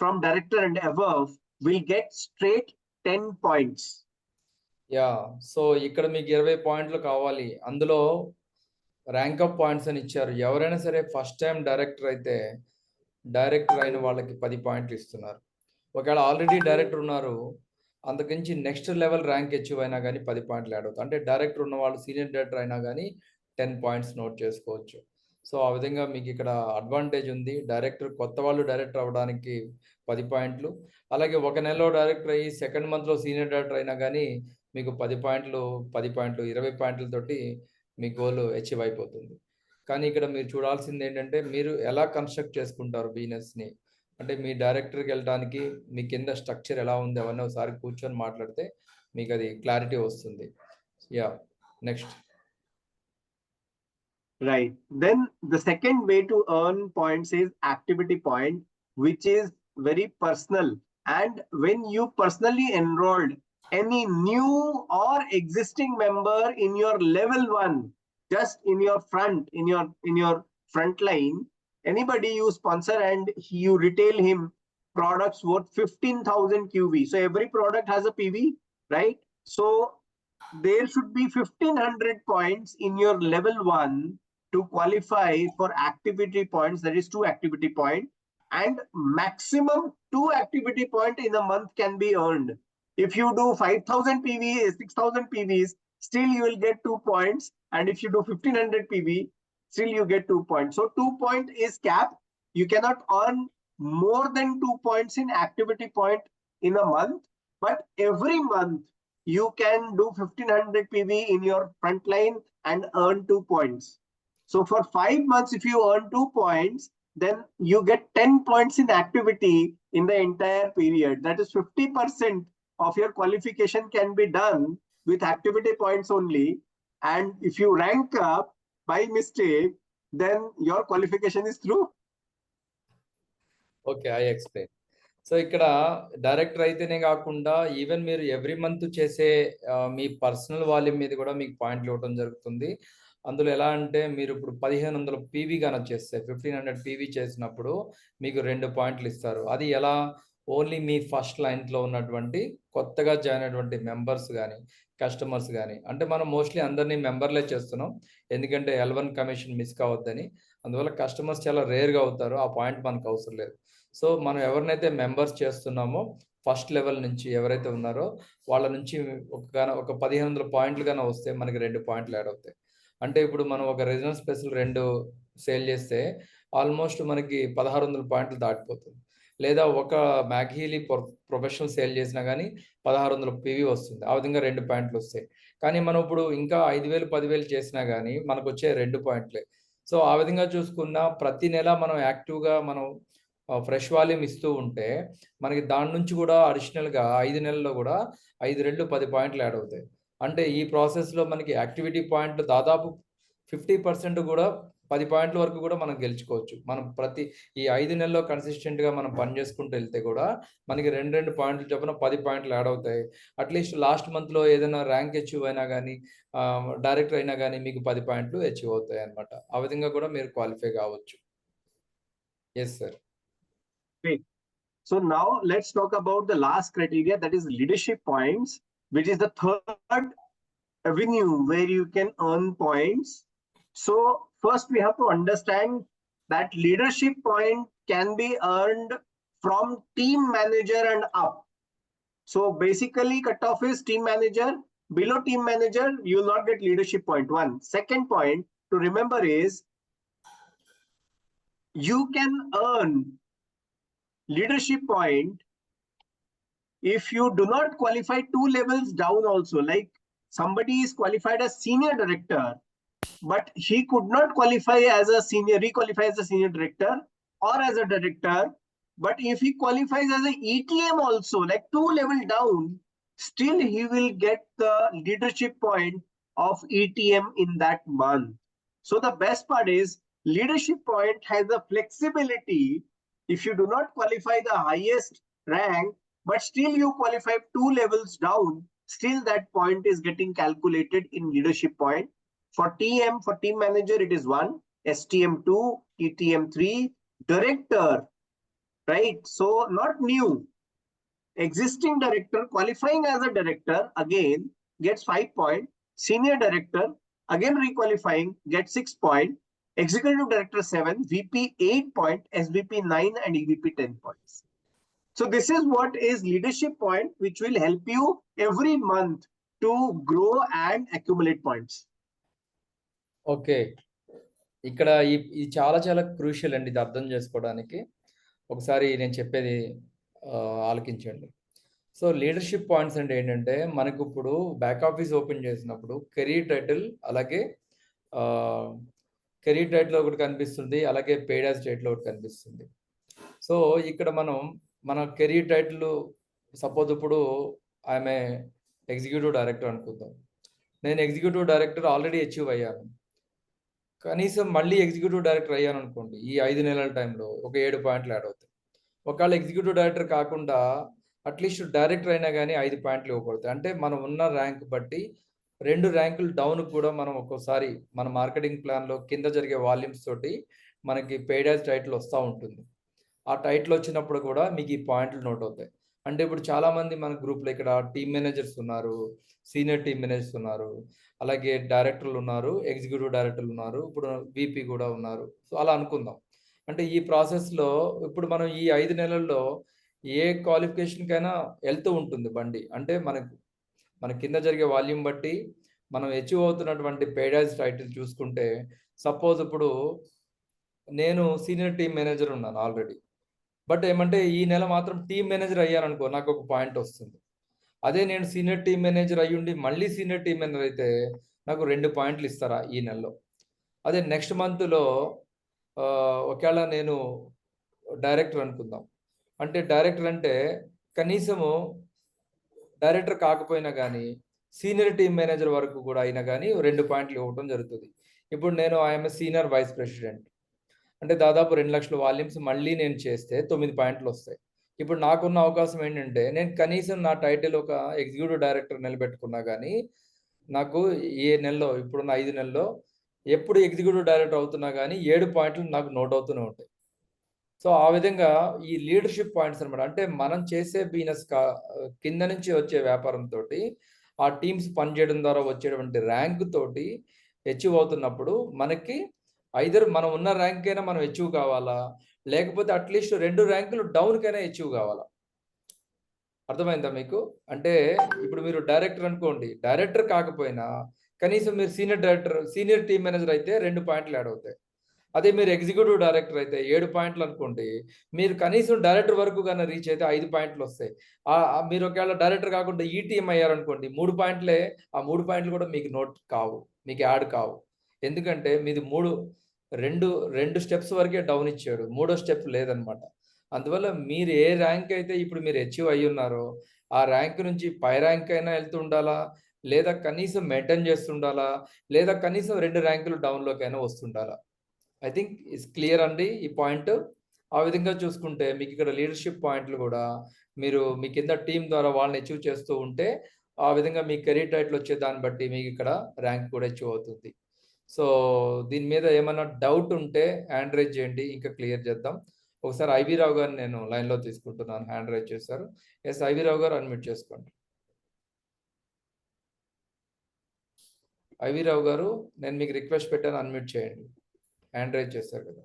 from director and above will get straight 10 points. Yeah! So ఇక్కడ మీకు 20 పాయింట్లు కావాలి. అందులో rank up points అని ఇచ్చారు. ఎవరైనా సరే first time director అయితే డైరెక్టర్ అయిన వాళ్ళకి 10 పాయింట్లు ఇస్తున్నారు. ఒకవేళ ఆల్రెడీ డైరెక్టర్ ఉన్నారు, అంతకుమించి నెక్స్ట్ లెవెల్ ర్యాంక్ అచీవ్ అయినా గానీ 10 పాయింట్లు యాడ్ అవుతాయి. అంటే డైరెక్టర్ ఉన్నవాళ్ళు సీనియర్ డైరెక్టర్ అయినా గానీ 10 పాయింట్స్ నోట్ చేసుకోవచ్చు. సో ఆ విధంగా మీకు ఇక్కడ అడ్వాంటేజ్ ఉంది. కొత్త వాళ్ళు డైరెక్టర్ అవ్వడానికి 10 పాయింట్లు. అలాగే ఒక నెలలో డైరెక్టర్ అయ్యి సెకండ్ మంత్‌లో సీనియర్ డైరెక్టర్ అయినా గానీ మీకు 10 పాయింట్లు, 20 పాయింట్లతోటి మీ గోల్ అచీవ్ అయిపోతుంది. కానీ ఇక్కడ మీరు చూడాల్సిందేంటంటే మీరు ఎలా కన్‌స్ట్రక్ట్ చేసుకుంటారు బిజినెస్‌ని. అంటే మీ డైరెక్టర్‌కి వెళ్ళడానికి మీ కింద స్ట్రక్చర్ ఎలా ఉంది అవన్నీ ఒకసారి కూర్చొని మాట్లాడితే మీకు అది క్లారిటీ వస్తుంది. Yeah! Next. Right. Then the second way to earn points is activity point, which is very personal. And when you personally enrolled any new or existing member in your level 1, just in your front line, anybody you sponsor and you retail him products worth 15,000 QV. So every product has a PV, right? So there should be 1500 points in your level 1 to qualify for activity points, that is 2 activity point, and maximum 2 activity point in a month can be earned. If you do 5000 PV, 6000 PVs, still you will get 2 points, and if you do 1500 PV, still you get 2 points. So 2 point is cap. You cannot earn more than 2 points in activity point in a month, but every month you can do 1500 PV in your front line and earn 2 points. So for 5 months, if you earn 2 points, then you get 10 points in activity in the entire period. That is 50% of your qualification can be done with activity points only. And if you rank up by mistake, then your qualification is through. Okay, I explain. So ఇక్కడ director అయితేనే కాకుండా even మీరు every month చేసే మీ personal volume మీద కూడా మీకు పాయింట్లు ఇవ్వడం జరుగుతుంది. అందులో ఎలా అంటే మీరు ఇప్పుడు 1500 పీవీ కనుక చేస్తే 1500 పీవీ చేసినప్పుడు మీకు 2 పాయింట్లు ఇస్తారు. అది ఎలా? ఓన్లీ మీ ఫస్ట్ లైన్లో ఉన్నటువంటి కొత్తగా జాయిన్ అయినటువంటి మెంబర్స్ కానీ కస్టమర్స్ కానీ, అంటే మనం మోస్ట్లీ అందరినీ మెంబర్లే చేస్తున్నాం ఎందుకంటే L1 కమిషన్ మిస్ కావద్దని. అందువల్ల కస్టమర్స్ చాలా రేర్గా అవుతారు, ఆ పాయింట్ మనకు అవసరం లేదు. సో మనం ఎవరినైతే మెంబర్స్ చేస్తున్నామో ఫస్ట్ లెవెల్ నుంచి ఎవరైతే ఉన్నారో వాళ్ళ నుంచి ఒక 1500 పాయింట్లు కానీ వస్తే మనకి 2 పాయింట్లు యాడ్ అవుతాయి. అంటే ఇప్పుడు మనం ఒక రీజనల్ స్పెషల్ 2 సేల్ చేస్తే ఆల్మోస్ట్ మనకి 1600 పాయింట్లు దాటిపోతుంది. లేదా ఒక మ్యాక్హీలీ ప్రొఫెషనల్ సేల్ చేసినా కానీ 1600 పీవీ వస్తుంది. ఆ విధంగా 2 పాయింట్లు వస్తాయి. కానీ మనం ఇప్పుడు ఇంకా 5000 10,000 చేసినా కానీ మనకు వచ్చే 2 పాయింట్లే. సో ఆ విధంగా చూసుకున్న ప్రతి నెల మనం యాక్టివ్గా మనం ఫ్రెష్ వాల్యూమ్ ఇస్తూ ఉంటే మనకి దాని నుంచి కూడా అడిషనల్గా 5 నెలల్లో కూడా 5 రెట్లు 10 పాయింట్లు యాడ్ అవుతాయి. అంటే ఈ ప్రాసెస్లో మనకి యాక్టివిటీ పాయింట్లు దాదాపు 50% కూడా 10 పాయింట్ల వరకు కూడా మనం గెలుచుకోవచ్చు. మనం ప్రతి ఈ 5 నెలల్లో కన్సిస్టెంట్గా మనం పని చేసుకుంటూ వెళ్తే కూడా మనకి 2 పాయింట్లు చొప్పున 10 పాయింట్లు యాడ్ అవుతాయి. అట్లీస్ట్ లాస్ట్ మంత్లో ఏదైనా ర్యాంక్ అచీవ్ అయినా కానీ డైరెక్టర్ అయినా కానీ మీకు 10 పాయింట్లు అచీవ్ అవుతాయి అనమాట. ఆ విధంగా కూడా మీరు క్వాలిఫై కావచ్చు. Yes sir. Great. So now let's talk about the last criteria, that is leadership points, which is the third avenue where you can earn points. So first we have to understand that leadership point can be earned from team manager and up. So basically cutoff is team manager. Below team manager, you will not get leadership point. One. Second point to remember is you can earn leadership point if you do not qualify 2 levels down also. Like somebody is qualified as senior director, but he could not qualify as a senior, requalify as a senior director or as a director. But if he qualifies as an ETM also, like 2 level down, still he will get the leadership point of ETM in that month. So the best part is leadership point has the flexibility. If you do not qualify the highest rank, but still you qualify 2 levels down, still that point is getting calculated in leadership point. For TM, for team manager, it is 1, STM 2, ETM 3, director, right? So not new. Existing director qualifying as a director again gets 5 points. Senior director again requalifying gets 6 points. Executive Director 7, VP 8 points, SVP 9 and EVP 10 points. So this is what is leadership point, which will help you every month to grow and accumulate points. Okay, ఇక్కడ ఇది చాలా చాలా crucial అండి, ఇది అర్థం చేసుకోవడానికి. ఒకసారి నేను చెప్పేది ఆలకించండి. సో లీడర్షిప్ పాయింట్స్ అంటే ఏంటంటే మనకు ఇప్పుడు బ్యాక్ ఆఫీస్ ఓపెన్ చేసినప్పుడు కెరీర్ టైటిల్, అలాగే కెరీర్ టైటిల్ ఒకటి కనిపిస్తుంది, అలాగే పెయిడ్ యాజ్ టైటిల్ ఒకటి కనిపిస్తుంది. సో ఇక్కడ మన కెరీర్ టైటిల్ సపోజ్ ఇప్పుడు ఆమె ఎగ్జిక్యూటివ్ డైరెక్టర్ అనుకుందాం. నేను ఎగ్జిక్యూటివ్ డైరెక్టర్ ఆల్రెడీ అచీవ్ అయ్యాను, కనీసం మళ్ళీ ఎగ్జిక్యూటివ్ డైరెక్టర్ అయ్యాను అనుకోండి, ఈ 5 నెలల టైంలో ఒక 7 పాయింట్లు యాడ్ అవుతాయి. ఒకవేళ ఎగ్జిక్యూటివ్ డైరెక్టర్ కాకుండా అట్లీస్ట్ డైరెక్టర్ అయినా కానీ 5 పాయింట్లు ఇవ్వబడతాయి. అంటే మనం ఉన్న ర్యాంక్ బట్టి 2 ర్యాంకులు డౌన్ కూడా మనం ఒక్కోసారి మన మార్కెటింగ్ ప్లాన్లో కింద జరిగే వాల్యూమ్స్ తోటి మనకి పెయిడ్ యాజ్ టైటిల్ వస్తూ ఉంటుంది. ఆ టైటిల్ వచ్చినప్పుడు కూడా మీకు ఈ పాయింట్లు నోట్ అవుతాయి. అంటే ఇప్పుడు చాలా మంది మన గ్రూప్లో ఇక్కడ టీమ్ మేనేజర్స్ ఉన్నారు, సీనియర్ టీమ్ మేనేజర్స్ ఉన్నారు, అలాగే డైరెక్టర్లు ఉన్నారు, ఎగ్జిక్యూటివ్ డైరెక్టర్లు ఉన్నారు, ఇప్పుడు VP కూడా ఉన్నారు. సో అలా అనుకుందాం. అంటే ఈ ప్రాసెస్లో ఇప్పుడు మనం ఈ 5 నెలల్లో ఏ క్వాలిఫికేషన్కైనా వెళ్తూ ఉంటుంది బండి. అంటే మన కింద జరిగే వాల్యూమ్ బట్టి మనం అచీవ్ అవుతున్నటువంటి పేడాజ్ టైటిల్ చూసుకుంటే, సపోజ్ ఇప్పుడు నేను సీనియర్ టీమ్ మేనేజర్ ఉన్నాను ఆల్రెడీ. బట్ ఏమంటే ఈ నెల మాత్రం టీమ్ మేనేజర్ అయ్యాననుకో, నాకు ఒక పాయింట్ వస్తుంది. అదే నేను సీనియర్ టీమ్ మేనేజర్ అయ్యుండి మళ్ళీ సీనియర్ టీమ్ మేనేజర్ అయితే నాకు 2 పాయింట్లు ఇస్తారా ఈ నెలలో. అదే నెక్స్ట్ మంత్లో ఒకవేళ నేను డైరెక్టర్ అనుకుందాం. అంటే డైరెక్టర్ అంటే కనీసము డైరెక్టర్ కాకపోయినా కానీ సీనియర్ టీమ్ మేనేజర్ వరకు కూడా అయినా కానీ 2 పాయింట్లు ఇవ్వడం జరుగుతుంది. ఇప్పుడు నేను ఐఎమ్ సీనియర్ వైస్ ప్రెసిడెంట్, అంటే దాదాపు 2 లక్షల వాల్యూమ్స్ మళ్ళీ నేను చేస్తే 9 పాయింట్లు వస్తాయి. ఇప్పుడు నాకున్న అవకాశం ఏంటంటే నేను కనీసం నా టైటిల్ ఒక ఎగ్జిక్యూటివ్ డైరెక్టర్ నిలబెట్టుకున్నా కానీ నాకు ఏ నెలలో ఇప్పుడున్న 5 నెలల్లో ఎప్పుడు ఎగ్జిక్యూటివ్ డైరెక్టర్ అవుతున్నా కానీ 7 పాయింట్లు నాకు నోట్ అవుతూనే ఉంటాయి. సో ఆ విధంగా ఈ లీడర్షిప్ పాయింట్స్ అనమాట. అంటే మనం చేసే బిజినెస్ కింద నుంచి వచ్చే వ్యాపారంతో ఆ టీమ్స్ పనిచేయడం ద్వారా వచ్చేటువంటి ర్యాంక్ తోటి అచీవ్ అవుతున్నప్పుడు మనకి ఐదర్ మనం ఉన్న ర్యాంక్ అయినా మనం అచీవ్ కావాలా, లేకపోతే అట్లీస్ట్ 2 ర్యాంకులు డౌన్కైనా అచీవ్ కావాలా. అర్థమైందా మీకు? అంటే ఇప్పుడు మీరు డైరెక్టర్ అనుకోండి, డైరెక్టర్ కాకపోయినా కనీసం మీరు సీనియర్ టీమ్ మేనేజర్ అయితే 2 పాయింట్లు యాడ్ అవుతాయి. అదే మీరు ఎగ్జిక్యూటివ్ డైరెక్టర్ అయితే 7 పాయింట్లు అనుకోండి, మీరు కనీసం డైరెక్టర్ వరకు కానీ రీచ్ అయితే 5 పాయింట్లు వస్తాయి. మీరు ఒకవేళ డైరెక్టర్ కాకుండా ఈ టీమ్ అయ్యారనుకోండి, 3 పాయింట్లే, ఆ 3 పాయింట్లు కూడా మీకు నోట్ కావు, మీకు యాడ్ కావు. ఎందుకంటే మీది 2 స్టెప్స్ వరకే డౌన్ ఇచ్చాడు, 3వ స్టెప్ లేదనమాట. అందువల్ల మీరు ఏ ర్యాంక్ అయితే ఇప్పుడు మీరు అచీవ్ అయ్యి ఉన్నారో ఆ ర్యాంక్ నుంచి పై ర్యాంక్ అయినా వెళ్తూ ఉండాలా, లేదా కనీసం మెయింటైన్ చేస్తుండాలా, లేదా కనీసం 2 ర్యాంకులు డౌన్లోకైనా వస్తుండాలా. ఐ థింక్ ఇట్స్ క్లియర్ అండి ఈ పాయింట్. ఆ విధంగా చూసుకుంటే మీకు ఇక్కడ లీడర్షిప్ పాయింట్లు కూడా మీరు మీ కింద టీం ద్వారా వాళ్ళని అచీవ్ చేస్తూ ఉంటే ఆ విధంగా మీ కెరీర్ టైటిల్ వచ్చే దాన్ని బట్టి మీకు ఇక్కడ ర్యాంక్ కూడా అచీవ్ అవుతుంది. సో దీని మీద ఏమైనా డౌట్ ఉంటే హ్యాండ్ రైజ్ చేయండి, ఇంకా క్లియర్ చేద్దాం. ఒకసారి ఐవి రావు గారిని నేను లైన్లో తీసుకుంటున్నాను, హ్యాండ్ రైజ్ చేశారు. ఎస్ ఐవి రావు గారు అన్మ్యూట్ చేసుకోండి. ఐవి రావు గారు నేను మీకు రిక్వెస్ట్ పెట్టాను, అన్మ్యూట్ చేయండి. హ్యాండ్ రైజ్ చేశారు కదా.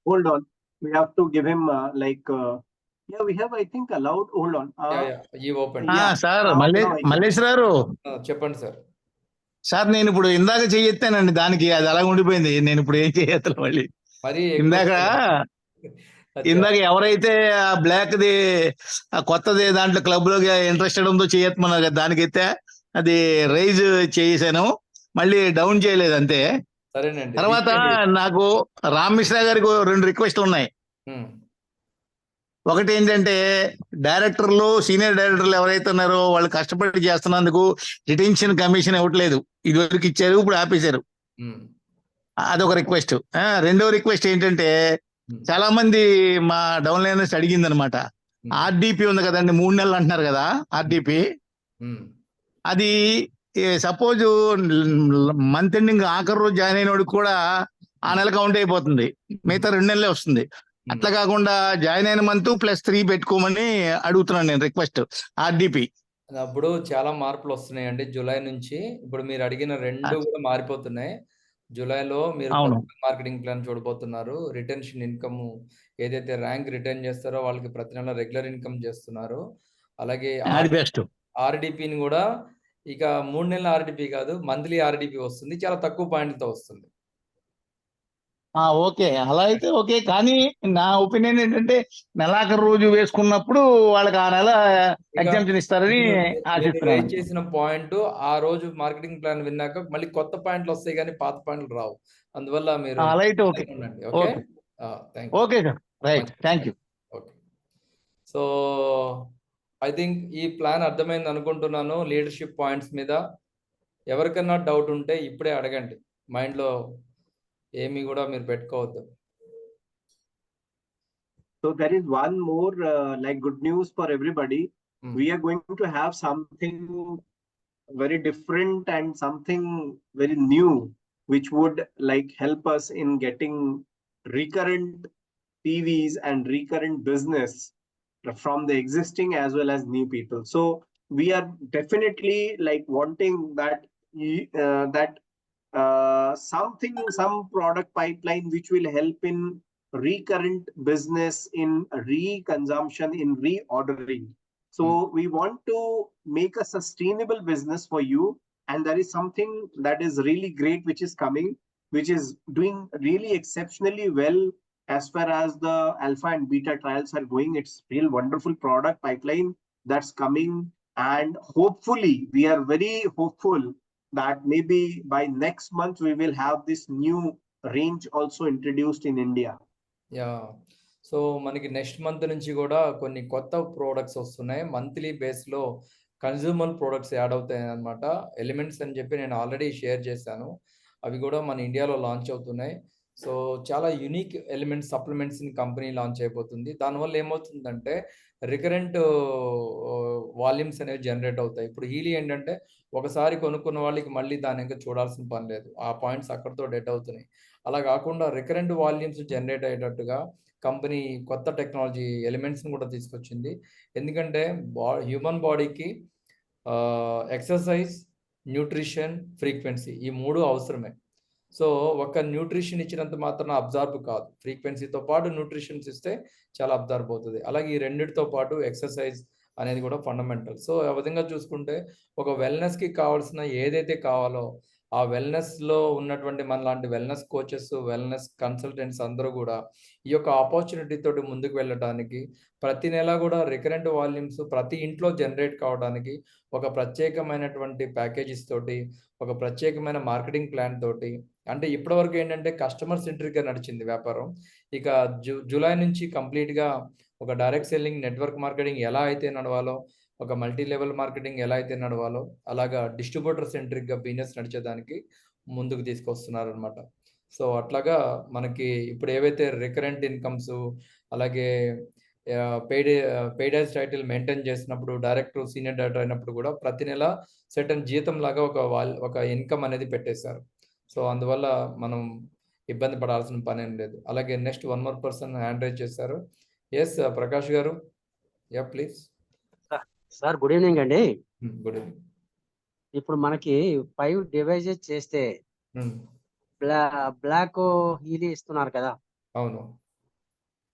Hold on, we have to give him yeah, we have, I think, allowed. Hold on. ఈ ఓపెన్. సార్ మల్లేష్ గారు చెప్పండి సార్. సార్ నేను ఇప్పుడు ఇందాక చెయ్యెత్తానండి, దానికి అది అలా ఉండిపోయింది. నేను ఇప్పుడు ఏం చెయ్యెత్తను మళ్ళీ. మరి ఇందాక ఎవరైతే ఆ బ్లాక్ ది కొత్తది దాంట్లో క్లబ్ లోకి ఇంట్రెస్టెడ్ ఉందో చెయ్యెత్తమన్నారు కదా, దానికి అయితే అది రైజ్ చేసాను, మళ్ళీ డౌన్ చేయలేదు అంతే. సరేనండి. తర్వాత నాకు రామ్ మిశ్రా గారికి 2 రిక్వెస్ట్లు ఉన్నాయి. ఒకటి ఏంటంటే డైరెక్టర్లు, సీనియర్ డైరెక్టర్లు ఎవరైతే ఉన్నారో వాళ్ళు కష్టపడి చేస్తున్నందుకు రిటెన్షన్ కమిషన్ ఇవ్వట్లేదు. ఇదివరకు ఇచ్చారు, ఇప్పుడు ఆపేశారు. అదొక రిక్వెస్ట్. రెండో రిక్వెస్ట్ ఏంటంటే చాలా మంది మా డౌన్ లైనర్స్ అడిగింది అనమాట, RDP ఉంది కదండి, 3 నెలలు అంటున్నారు కదా RDP. అది సపోజ్ మంత్ ఎండింగ్ ఆఖరి రోజు జాయిన్ అయిన వాడికి కూడా ఆ నెల కౌంట్ అయిపోతుంది, మిగతా 2 నెలలే వస్తుంది. అట్లా కాకుండా జాయిన్ అయిన మంత్ +3 పెట్టుకోమని అడుగుతున్నాను నేను రిక్వెస్ట్ RDP. అప్పుడు చాలా మార్పులు వస్తున్నాయండి జూలై నుంచి. ఇప్పుడు మీరు అడిగిన 2 కూడా మారిపోతున్నాయి. జూలైలో మీరు మార్కెటింగ్ ప్లాన్ చూడబోతున్నారు. రిటెన్షన్ ఇన్కమ్ ఏదైతే ర్యాంక్ రిటైన్ చేస్తారో వాళ్ళకి ప్రతి నెల రెగ్యులర్ ఇన్కమ్ చేస్తున్నారు. అలాగే RDPని కూడా ఇక 3 నెలల RDP కాదు, మంత్లీ RDP వస్తుంది, చాలా తక్కువ పాయింట్లతో వస్తుంది. ఓకే, అలా అయితే ఓకే. కానీ నా ఒపీనియన్ ఏంటంటే నెలాఖరు రోజు వేసుకున్నప్పుడు వాళ్ళకి ఆ నెల ఎగ్జామ్షన్ ఇస్తారని ఆశిస్తున్నాను. చేసిన పాయింట్ ఆ రోజు మార్కెటింగ్ ప్లాన్ విన్నాక మళ్ళీ కొత్త పాయింట్లు వస్తాయి కానీ పాత పాయింట్లు రావు. అందువల్ల మీరు అలా అయితే okay. Okay sir, right, thank you. Okay, so I think ఈ ప్లాన్ అర్థమైంది అనుకుంటున్నాను. లీడర్షిప్ పాయింట్స్ మీద ఎవరికైనా డౌట్ ఉంటే ఇప్పుడే అడగండి, మైండ్లో ఏమి కూడా మీరు పెట్టుకోవద్దు. So there is one more like good news for everybody. We are going to have something very different and something very new which would like help us in getting recurrent TVs and recurrent business from the existing as well as new people. So we are definitely like wanting that some product pipeline which will help in recurrent business, in reconsumption, in reordering. So we want to make a sustainable business for you, and there is something that is really great which is coming, which is doing really exceptionally well as far as the alpha and beta trials are going. It's real wonderful product pipeline that's coming, and hopefully we are very hopeful that maybe by next month we will have this new range also introduced in India. Yeah so మనకి next month నుంచి కూడా కొన్ని కొత్త products వస్తున్నాయి. Monthly బేస్లో consumer products add అవుతాయి అన్నమాట. Elements అని చెప్పి నేను ఆల్రెడీ షేర్ చేశాను. అవి కూడా మన ఇండియాలో లాంచ్ అవుతున్నాయి. సో చాలా యూనిక్ ఎలిమెంట్స్ సప్లిమెంట్స్ని కంపెనీ లాంచ్ అయిపోతుంది. దానివల్ల ఏమవుతుందంటే రికరెంట్ వాల్యూమ్స్ అనేవి జనరేట్ అవుతాయి. ఇప్పుడు హీలీ ఏంటంటే ఒకసారి కొనుక్కున్న వాళ్ళకి మళ్ళీ దాని ఇంకా చూడాల్సిన పని లేదు. ఆ పాయింట్స్ అక్కడితో డెడ్ అవుతున్నాయి. అలా కాకుండా రికరెంట్ వాల్యూమ్స్ జనరేట్ అయ్యేటట్టుగా కంపెనీ కొత్త టెక్నాలజీ ఎలిమెంట్స్ని కూడా తీసుకొచ్చింది. ఎందుకంటే హ్యూమన్ బాడీకి ఎక్సర్సైజ్, న్యూట్రిషన్, ఫ్రీక్వెన్సీ ఈ మూడు అవసరమే. సో ఒక న్యూట్రిషన్ ఇచ్చినంత మాత్రం అబ్జార్బ్ కాదు. ఫ్రీక్వెన్సీతో పాటు న్యూట్రిషన్స్ ఇస్తే చాలా అబ్జార్బ్ అవుతుంది. అలాగే ఈ రెండిటితో పాటు ఎక్సర్సైజ్ అనేది కూడా ఫండమెంటల్. సో ఆ విధంగా చూసుకుంటే ఒక వెల్నెస్కి కావాల్సిన ఏదైతే కావాలో ఆ వెల్నెస్లో ఉన్నటువంటి మనలాంటి వెల్నెస్ కోచెస్, వెల్నెస్ కన్సల్టెంట్స్ అందరూ కూడా ఈ యొక్క ఆపర్చునిటీ తోటి ముందుకు వెళ్ళడానికి, ప్రతి నెల కూడా రికరెంట్ వాల్యూమ్స్ ప్రతి ఇంట్లో జనరేట్ కావడానికి ఒక ప్రత్యేకమైనటువంటి ప్యాకేజెస్ తోటి, ఒక ప్రత్యేకమైన మార్కెటింగ్ ప్లాన్ తోటి, అంటే ఇప్పటివరకు ఏంటంటే కస్టమర్ సెంట్రిక్గా నడిచింది వ్యాపారం. ఇక జూలై నుంచి కంప్లీట్గా ఒక డైరెక్ట్ సెల్లింగ్, నెట్వర్క్ మార్కెటింగ్ ఎలా అయితే నడవాలో, ఒక మల్టీ లెవెల్ మార్కెటింగ్ ఎలా అయితే నడవాలో అలాగా డిస్ట్రిబ్యూటర్ సెంట్రిక్గా బిజినెస్ నడిచేదానికి ముందుకు తీసుకొస్తున్నారు అనమాట. సో అట్లాగా మనకి ఇప్పుడు ఏవైతే రికరెంట్ ఇన్కమ్స్, అలాగే పెయిడ్ యాజ్ టైటిల్ మెయింటైన్ చేసినప్పుడు, డైరెక్టర్, సీనియర్ డైరెక్టర్ అయినప్పుడు కూడా ప్రతి నెల సర్టన్ జీతం లాగా ఒక ఇన్కమ్ అనేది పెట్టేశారు. సో అందువల్ల మనం ఇబ్బంది పడాల్సిన పని ఏం లేదు. అలాగే next one more person hand raise చేశారు. S Prakash garu, yeah please. Sir good evening అండి. Good evening. ఇప్పుడు మనకి 5 డివైజెస్ చేస్తే బ్లాక్ హీలీ ఇస్తున్నారు కదా. అవును.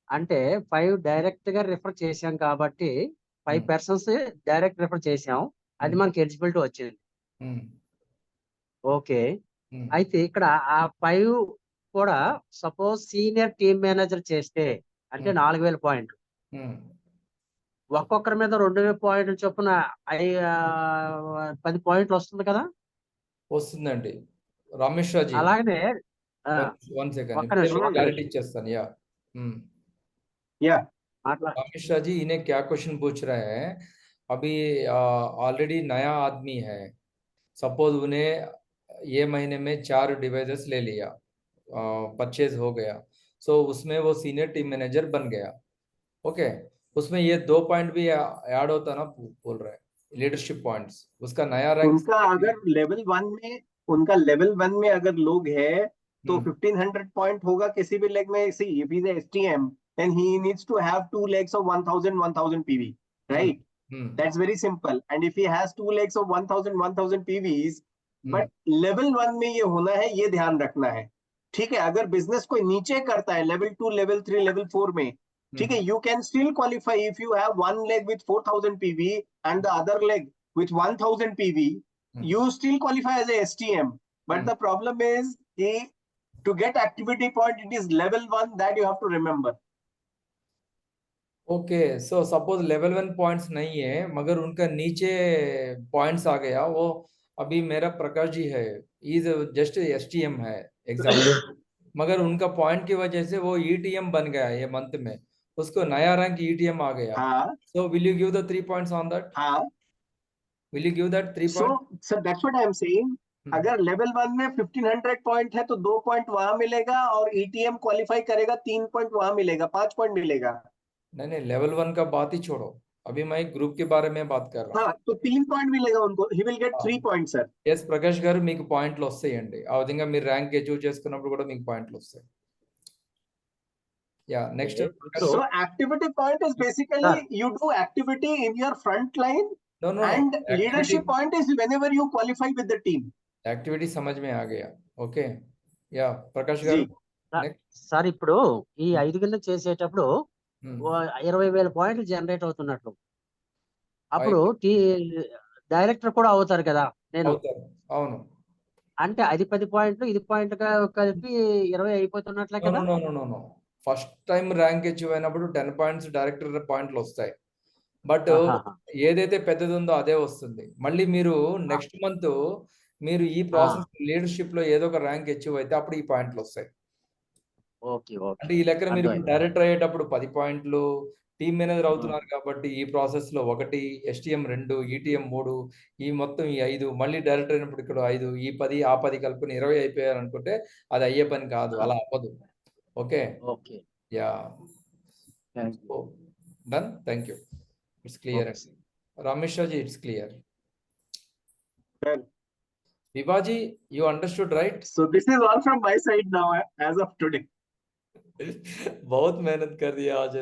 అంటే 5 డైరెక్ట్ గా రిఫర్ చేసాం కాబట్టి 5 పర్సన్స్ డైరెక్ట్ రిఫర్ చేసాం, అది మనకి ఎలిజిబిలిటీ వచ్చింది. ఓకే, అయితే ఇక్కడ ఆ 5 కూడా సపోజ్ సీనియర్ టీమ్ మేనేజర్ చేస్తే అంటే 4000 పాయింట్లు, ఒక్కొక్కరి మీద 2000 పాయింట్లు చొప్పున 10 పాయింట్లు వస్తుంది కదా. వస్తుందండి రమేష్ రాజీ. అలాగనే వన్ సెకండ్ క్లారిటీ ఇచ్చేస్తాను. या रमेश शाह जी, इन्हें क्या क्वेश्चन पूछ रहे हैं? अभी ऑलरेडी नया आदमी है, सपोज उन्हें ये महीने में 4 डिवाइसेस ले लिया, परचेज हो गया, सो उसमें वो सीनियर टीम मैनेजर बन गया. ओके, उसमें ये 2 पॉइंट भी ऐड होता ना, बोल रहे हैं लीडरशिप पॉइंट्स, उसका नया रैंक. उनका अगर लेवल 1 में अगर लोग है तो 1500 पॉइंट होगा किसी भी लेग में. See if is STM then he needs to have 2 legs of 1000 PV, right? That's very simple. And if he has 2 legs of 1000 PVs, but level 1 में ये होना है, ये ध्यान रखना है. ठीक है, अगर बिजनेस कोई नीचे करता है level 2, level 3, level 4 में, ठीक है, you can still qualify if you have 1 leg with 4000 PV and the other leg with 1000 PV, you still qualify as a STM. But the problem is to get activity point, it is level 1 that you have to remember. Okay, so suppose level 1 points नहीं है मगर उनका नीचे points आ गया. वो अभी मेरा प्रकाश जी है, इज जस्ट एसटीएम है एग्जाम्पल, मगर उनका पॉइंट की वजह से वो ईटीएम बन गया ये मंथ में, उसको नया रैंक ईटीएम आ गया. So will you give the 3 points on that? Will you give that 3 point? So that's what I am saying. अगर लेवल 1 में 1500 पॉइंट है तो 2 पॉइंट वहां मिलेगा, और ईटीएम क्वालिफाई करेगा 3 पॉइंट वहां मिलेगा, 5 पॉइंट मिलेगा. नहीं, लेवल 1 का बात ही छोड़ो, अभी मैं ग्रुप के बारे में बात कर रहा हूं. तो 3 पॉइंट मिलेगा उनको, he will get 3 points sir. yes Prakash గారు, మీకు పాయింట్లు వస్తాయండి. ఆ విధంగా మీరు ర్యాంక్ అచీవ్ చేసుకున్నప్పుడు కూడా మీకు పాయింట్లు వస్తాయి. Yeah, next. So activity point is basically you do activity in your front line, No. and Activity, leadership point is whenever you qualify with the team. activity समझ में आ गया. Okay. Yeah, Prakash जी. garu. Next. Sir ఇప్పుడు ఈ 5 కింద చేసేటప్పుడు 20,000 పాయింట్లు generate అవుతున్నట్లు అప్పుడు డైరెక్టర్ కూడా అవుతారు కదా నేను అవుతారు. అవును. అంటే అది 10 పాయింట్లు ఇది పాయింట్ కలిపి 20 అయిపోతున్నట్లే కదా. No. First time rank achieve అయినప్పుడు 10 పాయింట్స్ డైరెక్టర్ పాయింట్లు వస్తాయి. బట్ ఏదైతే పెద్దది ఉందో అదే వస్తుంది. మళ్ళీ మీరు నెక్స్ట్ మంత్ మీరు ఈ ప్రాసెస్ లీడర్షిప్ లో ఏదో ఒక ర్యాంక్ అచీవ్ అయితే అప్పుడు ఈ పాయింట్లు వస్తాయి. ఓకే అంటే ఈ లెక్కన మీరు డైరెక్టర్ అయ్యేటప్పుడు 10 పాయింట్లు, టీమ్ మేనేజర్ అవుతున్నారు కాబట్టి ఈ ప్రాసెస్ లో 1, STM 2, ETM 3, ఈ మొత్తం ఈ 5, మళ్ళీ డైరెక్టర్ అయినప్పుడు ఇక్కడ 5, ఈ 10 ఆ 10 కలుపుకొని 20 అయిపోయారు అనుకుంటే అది అయ్యే పని కాదు, అలా అవ్వదు. Okay. Yeah. Done. Thank you. It's clear. Ramesh ji, it's clear. Well, Vivaji, you understood, right? So this is all from my side now as of today. बहुत मेहनत कर दिया आज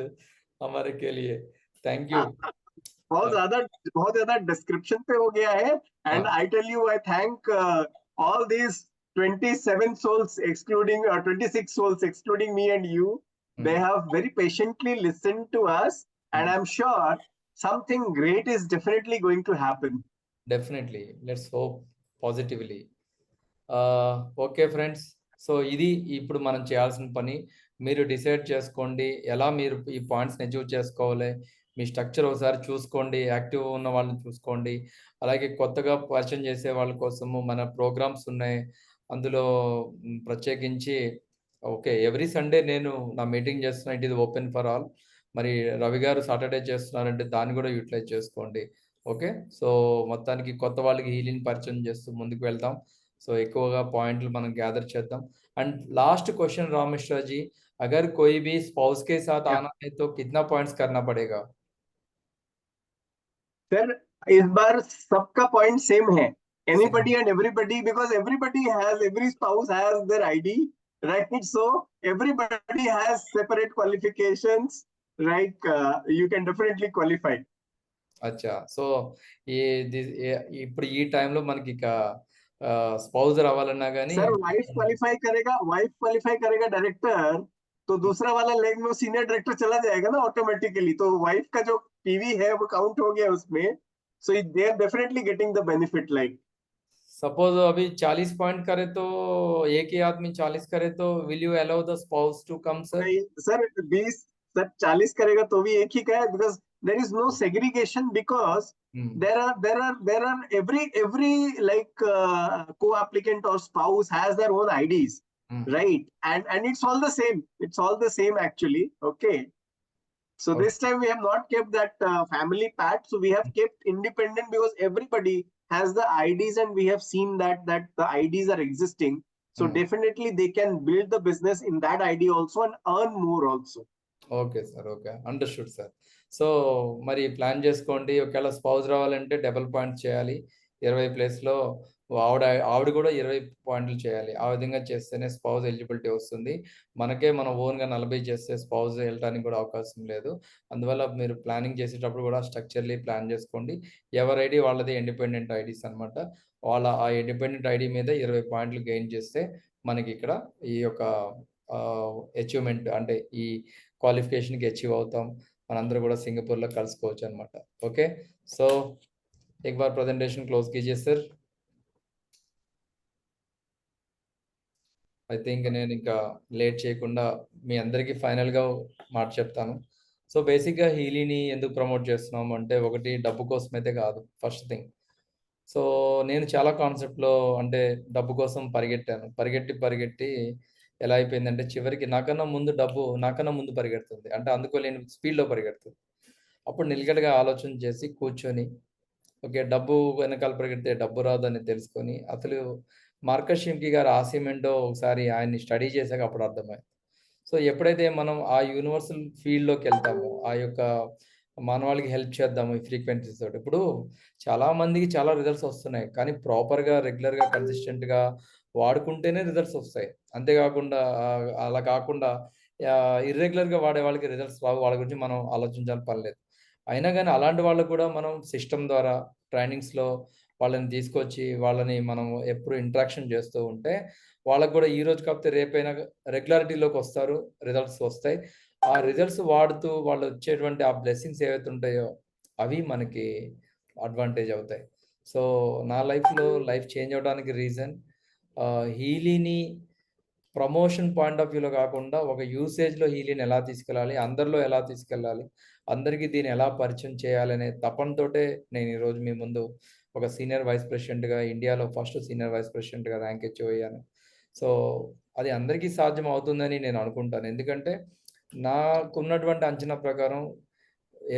हमारे के लिए. Thank you. बहुत ज्यादा डिस्क्रिप्शन पे हो गया है, and I tell you, I thank all these 27 souls excluding 26 souls excluding me and you. They have very patiently listened to us, and I'm sure something great is definitely going to happen. Definitely. Let's hope positively. Okay friends, so ఇది ఇప్పుడు మనం చేయాల్సిన పని. మీరు decide చేసుకోండి ఎలా మీరు ఈ పాయింట్స్ని అచీవ్ చేసుకోవాలి. మీ స్ట్రక్చర్ ఒకసారి చూసుకోండి, యాక్టివ్ ఉన్న వాళ్ళని చూసుకోండి. అలాగే కొత్తగా పరిచయం చేసే వాళ్ళ కోసము మన ప్రోగ్రామ్స్ ఉన్నాయి. అందులో ప్రత్యేకించి ఓకే ఎవ్రీ సండే నేను నా మీటింగ్ చేస్తున్నా. It is open for all. మరి రవి గారు సాటర్డే చేస్తున్నారంటే దాన్ని కూడా యూటిలైజ్ చేసుకోండి. ఓకే. సో మొత్తానికి కొత్త వాళ్ళకి హీలింగ్ పరిచయం చేస్తూ ముందుకు వెళ్దాం. సో ఎక్కువగా పాయింట్లు మనం గ్యాదర్ చేద్దాం. And last question Rameshwar ji, अगर कोई भी स्पाउस के साथ आना है तो कितना पॉइंट्स करना पड़ेगा? सर इस बार सबका पॉइंट सेम है, anybody and everybody, because every spouse has their ID, right? So everybody has separate qualifications, right? You can definitely qualify. अच्छा, సో ఇప్పుడు ఈ టైంలో మనకి ఇక स्पाउस రావాలన్నా గానీ सर वाइफ क्वालिफाई करेगा डायरेक्टर, तो दूसरा वाला लेग में सीनियर डायरेक्टर चला जाएगा ना ऑटोमेटिकली, तो वाइफ का जो पीवी है वो काउंट हो गया उसमें, so they are definitely getting the benefit. Like suppose अभी 40 पॉइंट करे तो एक ही आदमी 40 करे तो will you allow the spouse to come sir? Sir 40 करेगा तो भी एक ही का है, because there is no segregation, because there are every like co-applicant or spouse has their own IDs, right? And it's all the same actually. Okay. So this time we have not kept that family pact, so we have kept independent, because everybody has the IDs and we have seen that the IDs are existing. So definitely they can build the business in that ID also and earn more also. Okay sir. Okay, understood sir. So మరి plan చేసుకోండి. ఒకవేళ spouse రావాలంటే double points చేయాలి. 20 ప్లేస్లో ఆవిడ కూడా 20 పాయింట్లు చేయాలి. ఆ విధంగా చేస్తేనే స్పౌజ్ ఎలిజిబిలిటీ వస్తుంది. మనం ఓన్గా 40 చేస్తే స్పౌజ్ వెళ్ళడానికి కూడా అవకాశం లేదు. అందువల్ల మీరు ప్లానింగ్ చేసేటప్పుడు కూడా స్ట్రక్చర్లీ ప్లాన్ చేసుకోండి. ఎవరి ఐడి వాళ్ళది ఇండిపెండెంట్ ఐడీస్ అనమాట. వాళ్ళ ఆ ఇండిపెండెంట్ ఐడి మీద 20 పాయింట్లు గెయిన్ చేస్తే మనకి ఇక్కడ ఈ యొక్క అచీవ్మెంట్ అంటే ఈ క్వాలిఫికేషన్కి అచీవ్ అవుతాం. మనందరూ కూడా సింగపూర్లో కలుసుకోవచ్చు అనమాట. ఓకే. సో एक बार प्रेजेंटेशन क्लोज कीजिए सर. ఐ థింక్ నేను ఇంకా లేట్ చేయకుండా మీ అందరికీ ఫైనల్గా మాట చెప్తాను. సో బేసిక్గా హీలీని ఎందుకు ప్రమోట్ చేస్తున్నాము అంటే, ఒకటి డబ్బు కోసం అయితే కాదు ఫస్ట్ థింగ్. సో నేను చాలా కాన్సెప్ట్లో అంటే డబ్బు కోసం పరిగెట్టి ఎలా అయిపోయిందంటే చివరికి నాకన్నా ముందు పరిగెడుతుంది. అంటే అందుకోలేని స్పీడ్లో పరిగెడుతుంది. అప్పుడు నిలకడగా ఆలోచన చేసి కూర్చొని ఓకే డబ్బు వెనకాల పరిగెడితే డబ్బు రాదని తెలుసుకొని అసలు మార్కస్ షిమ్కి గారు ఆసిమెంటో ఒకసారి ఆయన్ని స్టడీ చేశాక అప్పుడు అర్థమైంది. సో ఎప్పుడైతే మనం ఆ యూనివర్సల్ ఫీల్డ్లోకి వెళ్తామో, ఆ యొక్క మానవాళికి హెల్ప్ చేద్దాము ఈ ఫ్రీక్వెన్సీస్ తోటి. ఇప్పుడు చాలామందికి చాలా రిజల్ట్స్ వస్తున్నాయి, కానీ ప్రాపర్గా రెగ్యులర్గా కన్సిస్టెంట్గా వాడుకుంటేనే రిజల్ట్స్ వస్తాయి. అంతేకాకుండా అలా కాకుండా ఇర్రెగ్యులర్గా వాడే వాళ్ళకి రిజల్ట్స్ రావు, వాళ్ళ గురించి మనం ఆలోచించాలని పని లేదు. అయినా కానీ అలాంటి వాళ్ళకు కూడా మనం సిస్టమ్ ద్వారా ట్రైనింగ్స్లో వాళ్ళని తీసుకొచ్చి వాళ్ళని మనం ఎప్పుడు ఇంట్రాక్షన్ చేస్తూ ఉంటే వాళ్ళకు కూడా ఈ రోజు కాకపోతే రేపైనా రెగ్యులారిటీలోకి వస్తారు, రిజల్ట్స్ వస్తాయి. ఆ రిజల్ట్స్ వాడుతూ వాళ్ళు వచ్చేటువంటి ఆ బ్లెస్సింగ్స్ ఏవైతే ఉంటాయో అవి మనకి అడ్వాంటేజ్ అవుతాయి. సో నా లైఫ్లో లైఫ్ చేంజ్ అవ్వడానికి రీజన్ హీలీని ప్రమోషన్ పాయింట్ ఆఫ్ వ్యూలో కాకుండా ఒక యూసేజ్లో హీలీని ఎలా తీసుకెళ్ళాలి, అందరిలో ఎలా తీసుకెళ్ళాలి, అందరికీ దీన్ని ఎలా పరిచయం చేయాలనే తపనతోటే నేను ఈరోజు మీ ముందు ఒక సీనియర్ వైస్ ప్రెసిడెంట్గా, ఇండియాలో ఫస్ట్ సీనియర్ వైస్ ప్రెసిడెంట్గా ర్యాంక్ అచీవ్ అయ్యాను. సో అది అందరికీ సాధ్యం అవుతుందని నేను అనుకుంటాను. ఎందుకంటే నాకున్నటువంటి అంచనా ప్రకారం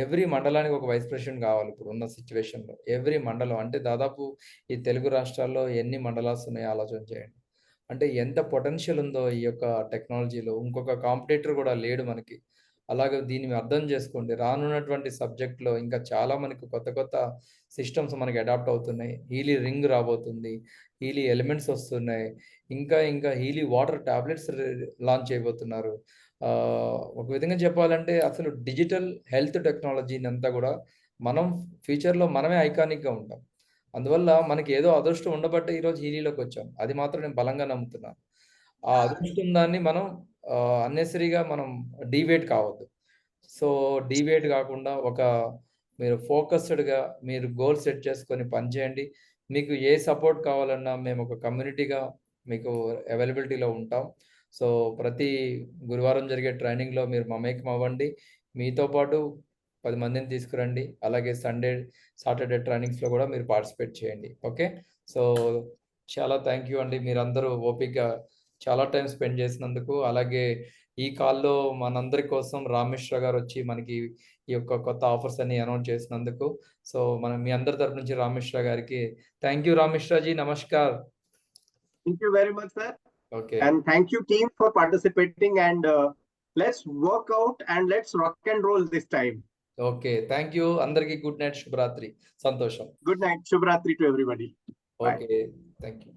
ఎవ్రీ మండలానికి ఒక వైస్ ప్రెసిడెంట్ కావాలి ఇప్పుడు ఉన్న సిచ్యువేషన్లో. ఎవ్రీ మండలం అంటే దాదాపు ఈ తెలుగు రాష్ట్రాల్లో ఎన్ని మండలాస్ ఉన్నాయో ఆలోచన చేయండి. అంటే ఎంత పొటెన్షియల్ ఉందో ఈ యొక్క టెక్నాలజీలో. ఇంకొక కాంపిటీటర్ కూడా లేడు మనకి. అలాగే దీన్ని అర్థం చేసుకోండి. రానున్నటువంటి సబ్జెక్ట్‌లో ఇంకా చాలా మనకి కొత్త కొత్త సిస్టమ్స్ మనకి అడాప్ట్ అవుతున్నాయి. హీలీ రింగ్ రాబోతుంది. హీలీ ఎలిమెంట్స్ వస్తున్నాయి. ఇంకా హీలీ వాటర్ టాబ్లెట్స్ లాంచ్ చేయబోతున్నారు. ఒక విధంగా చెప్పాలంటే అసలు డిజిటల్ హెల్త్ టెక్నాలజీని అంతా కూడా మనం ఫ్యూచర్‌లో మనమే ఐకానిక్‌గా ఉంటాం. అందువల్ల మనకి ఏదో అదృష్టం ఉండబట్టే ఈరోజు హీలీలోకి వచ్చాం. అది మాత్రం నేను బలంగా నమ్ముతున్నాను. ఆ అదృష్టం దాన్ని మనం అన్నెసరీగా మనం డీవియేట్ కావద్దు. సో డీవియేట్ కాకుండా మీరు ఫోకస్డ్‌గా మీరు గోల్ సెట్ చేసుకొని పనిచేయండి. మీకు ఏ సపోర్ట్ కావాలన్నా మేము ఒక కమ్యూనిటీగా మీకు అవైలబిలిటీలో ఉంటాం. సో ప్రతి గురువారం జరిగే ట్రైనింగ్‌లో మీరు మమేకం అవ్వండి. మీతో పాటు 10 మందిని తీసుకురండి. అలాగే సాటర్డే ట్రైనింగ్స్‌లో కూడా మీరు పార్టిసిపేట్ చేయండి. ఓకే. సో చాలా థ్యాంక్ యూ అండి. మీరందరూ ఓపికగా చాలా టైం స్పెండ్ చేసినందుకు. అలాగే ఈ కాల్‌లో మనందరి కోసం రామ్ మిశ్రా గారు వచ్చి మనకి ఈ యొక్క కొత్త ఆఫర్స్ అన్ని అనౌన్స్ చేసినందుకు. సో మీ అందరి తరపు నుంచి రామ్ మిశ్రా గారికి థ్యాంక్ యూ రామ్ మిశ్రా జీ, నమస్కార్. Thank you very much, sir. Okay. And thank you, team, for participating. And let's work out and let's rock and roll this time. Okay. Thank you. అందరికీ good night, శుభరాత్రి. సంతోషం. Good night. Shubhratri to everybody. Bye. Okay. Thank you.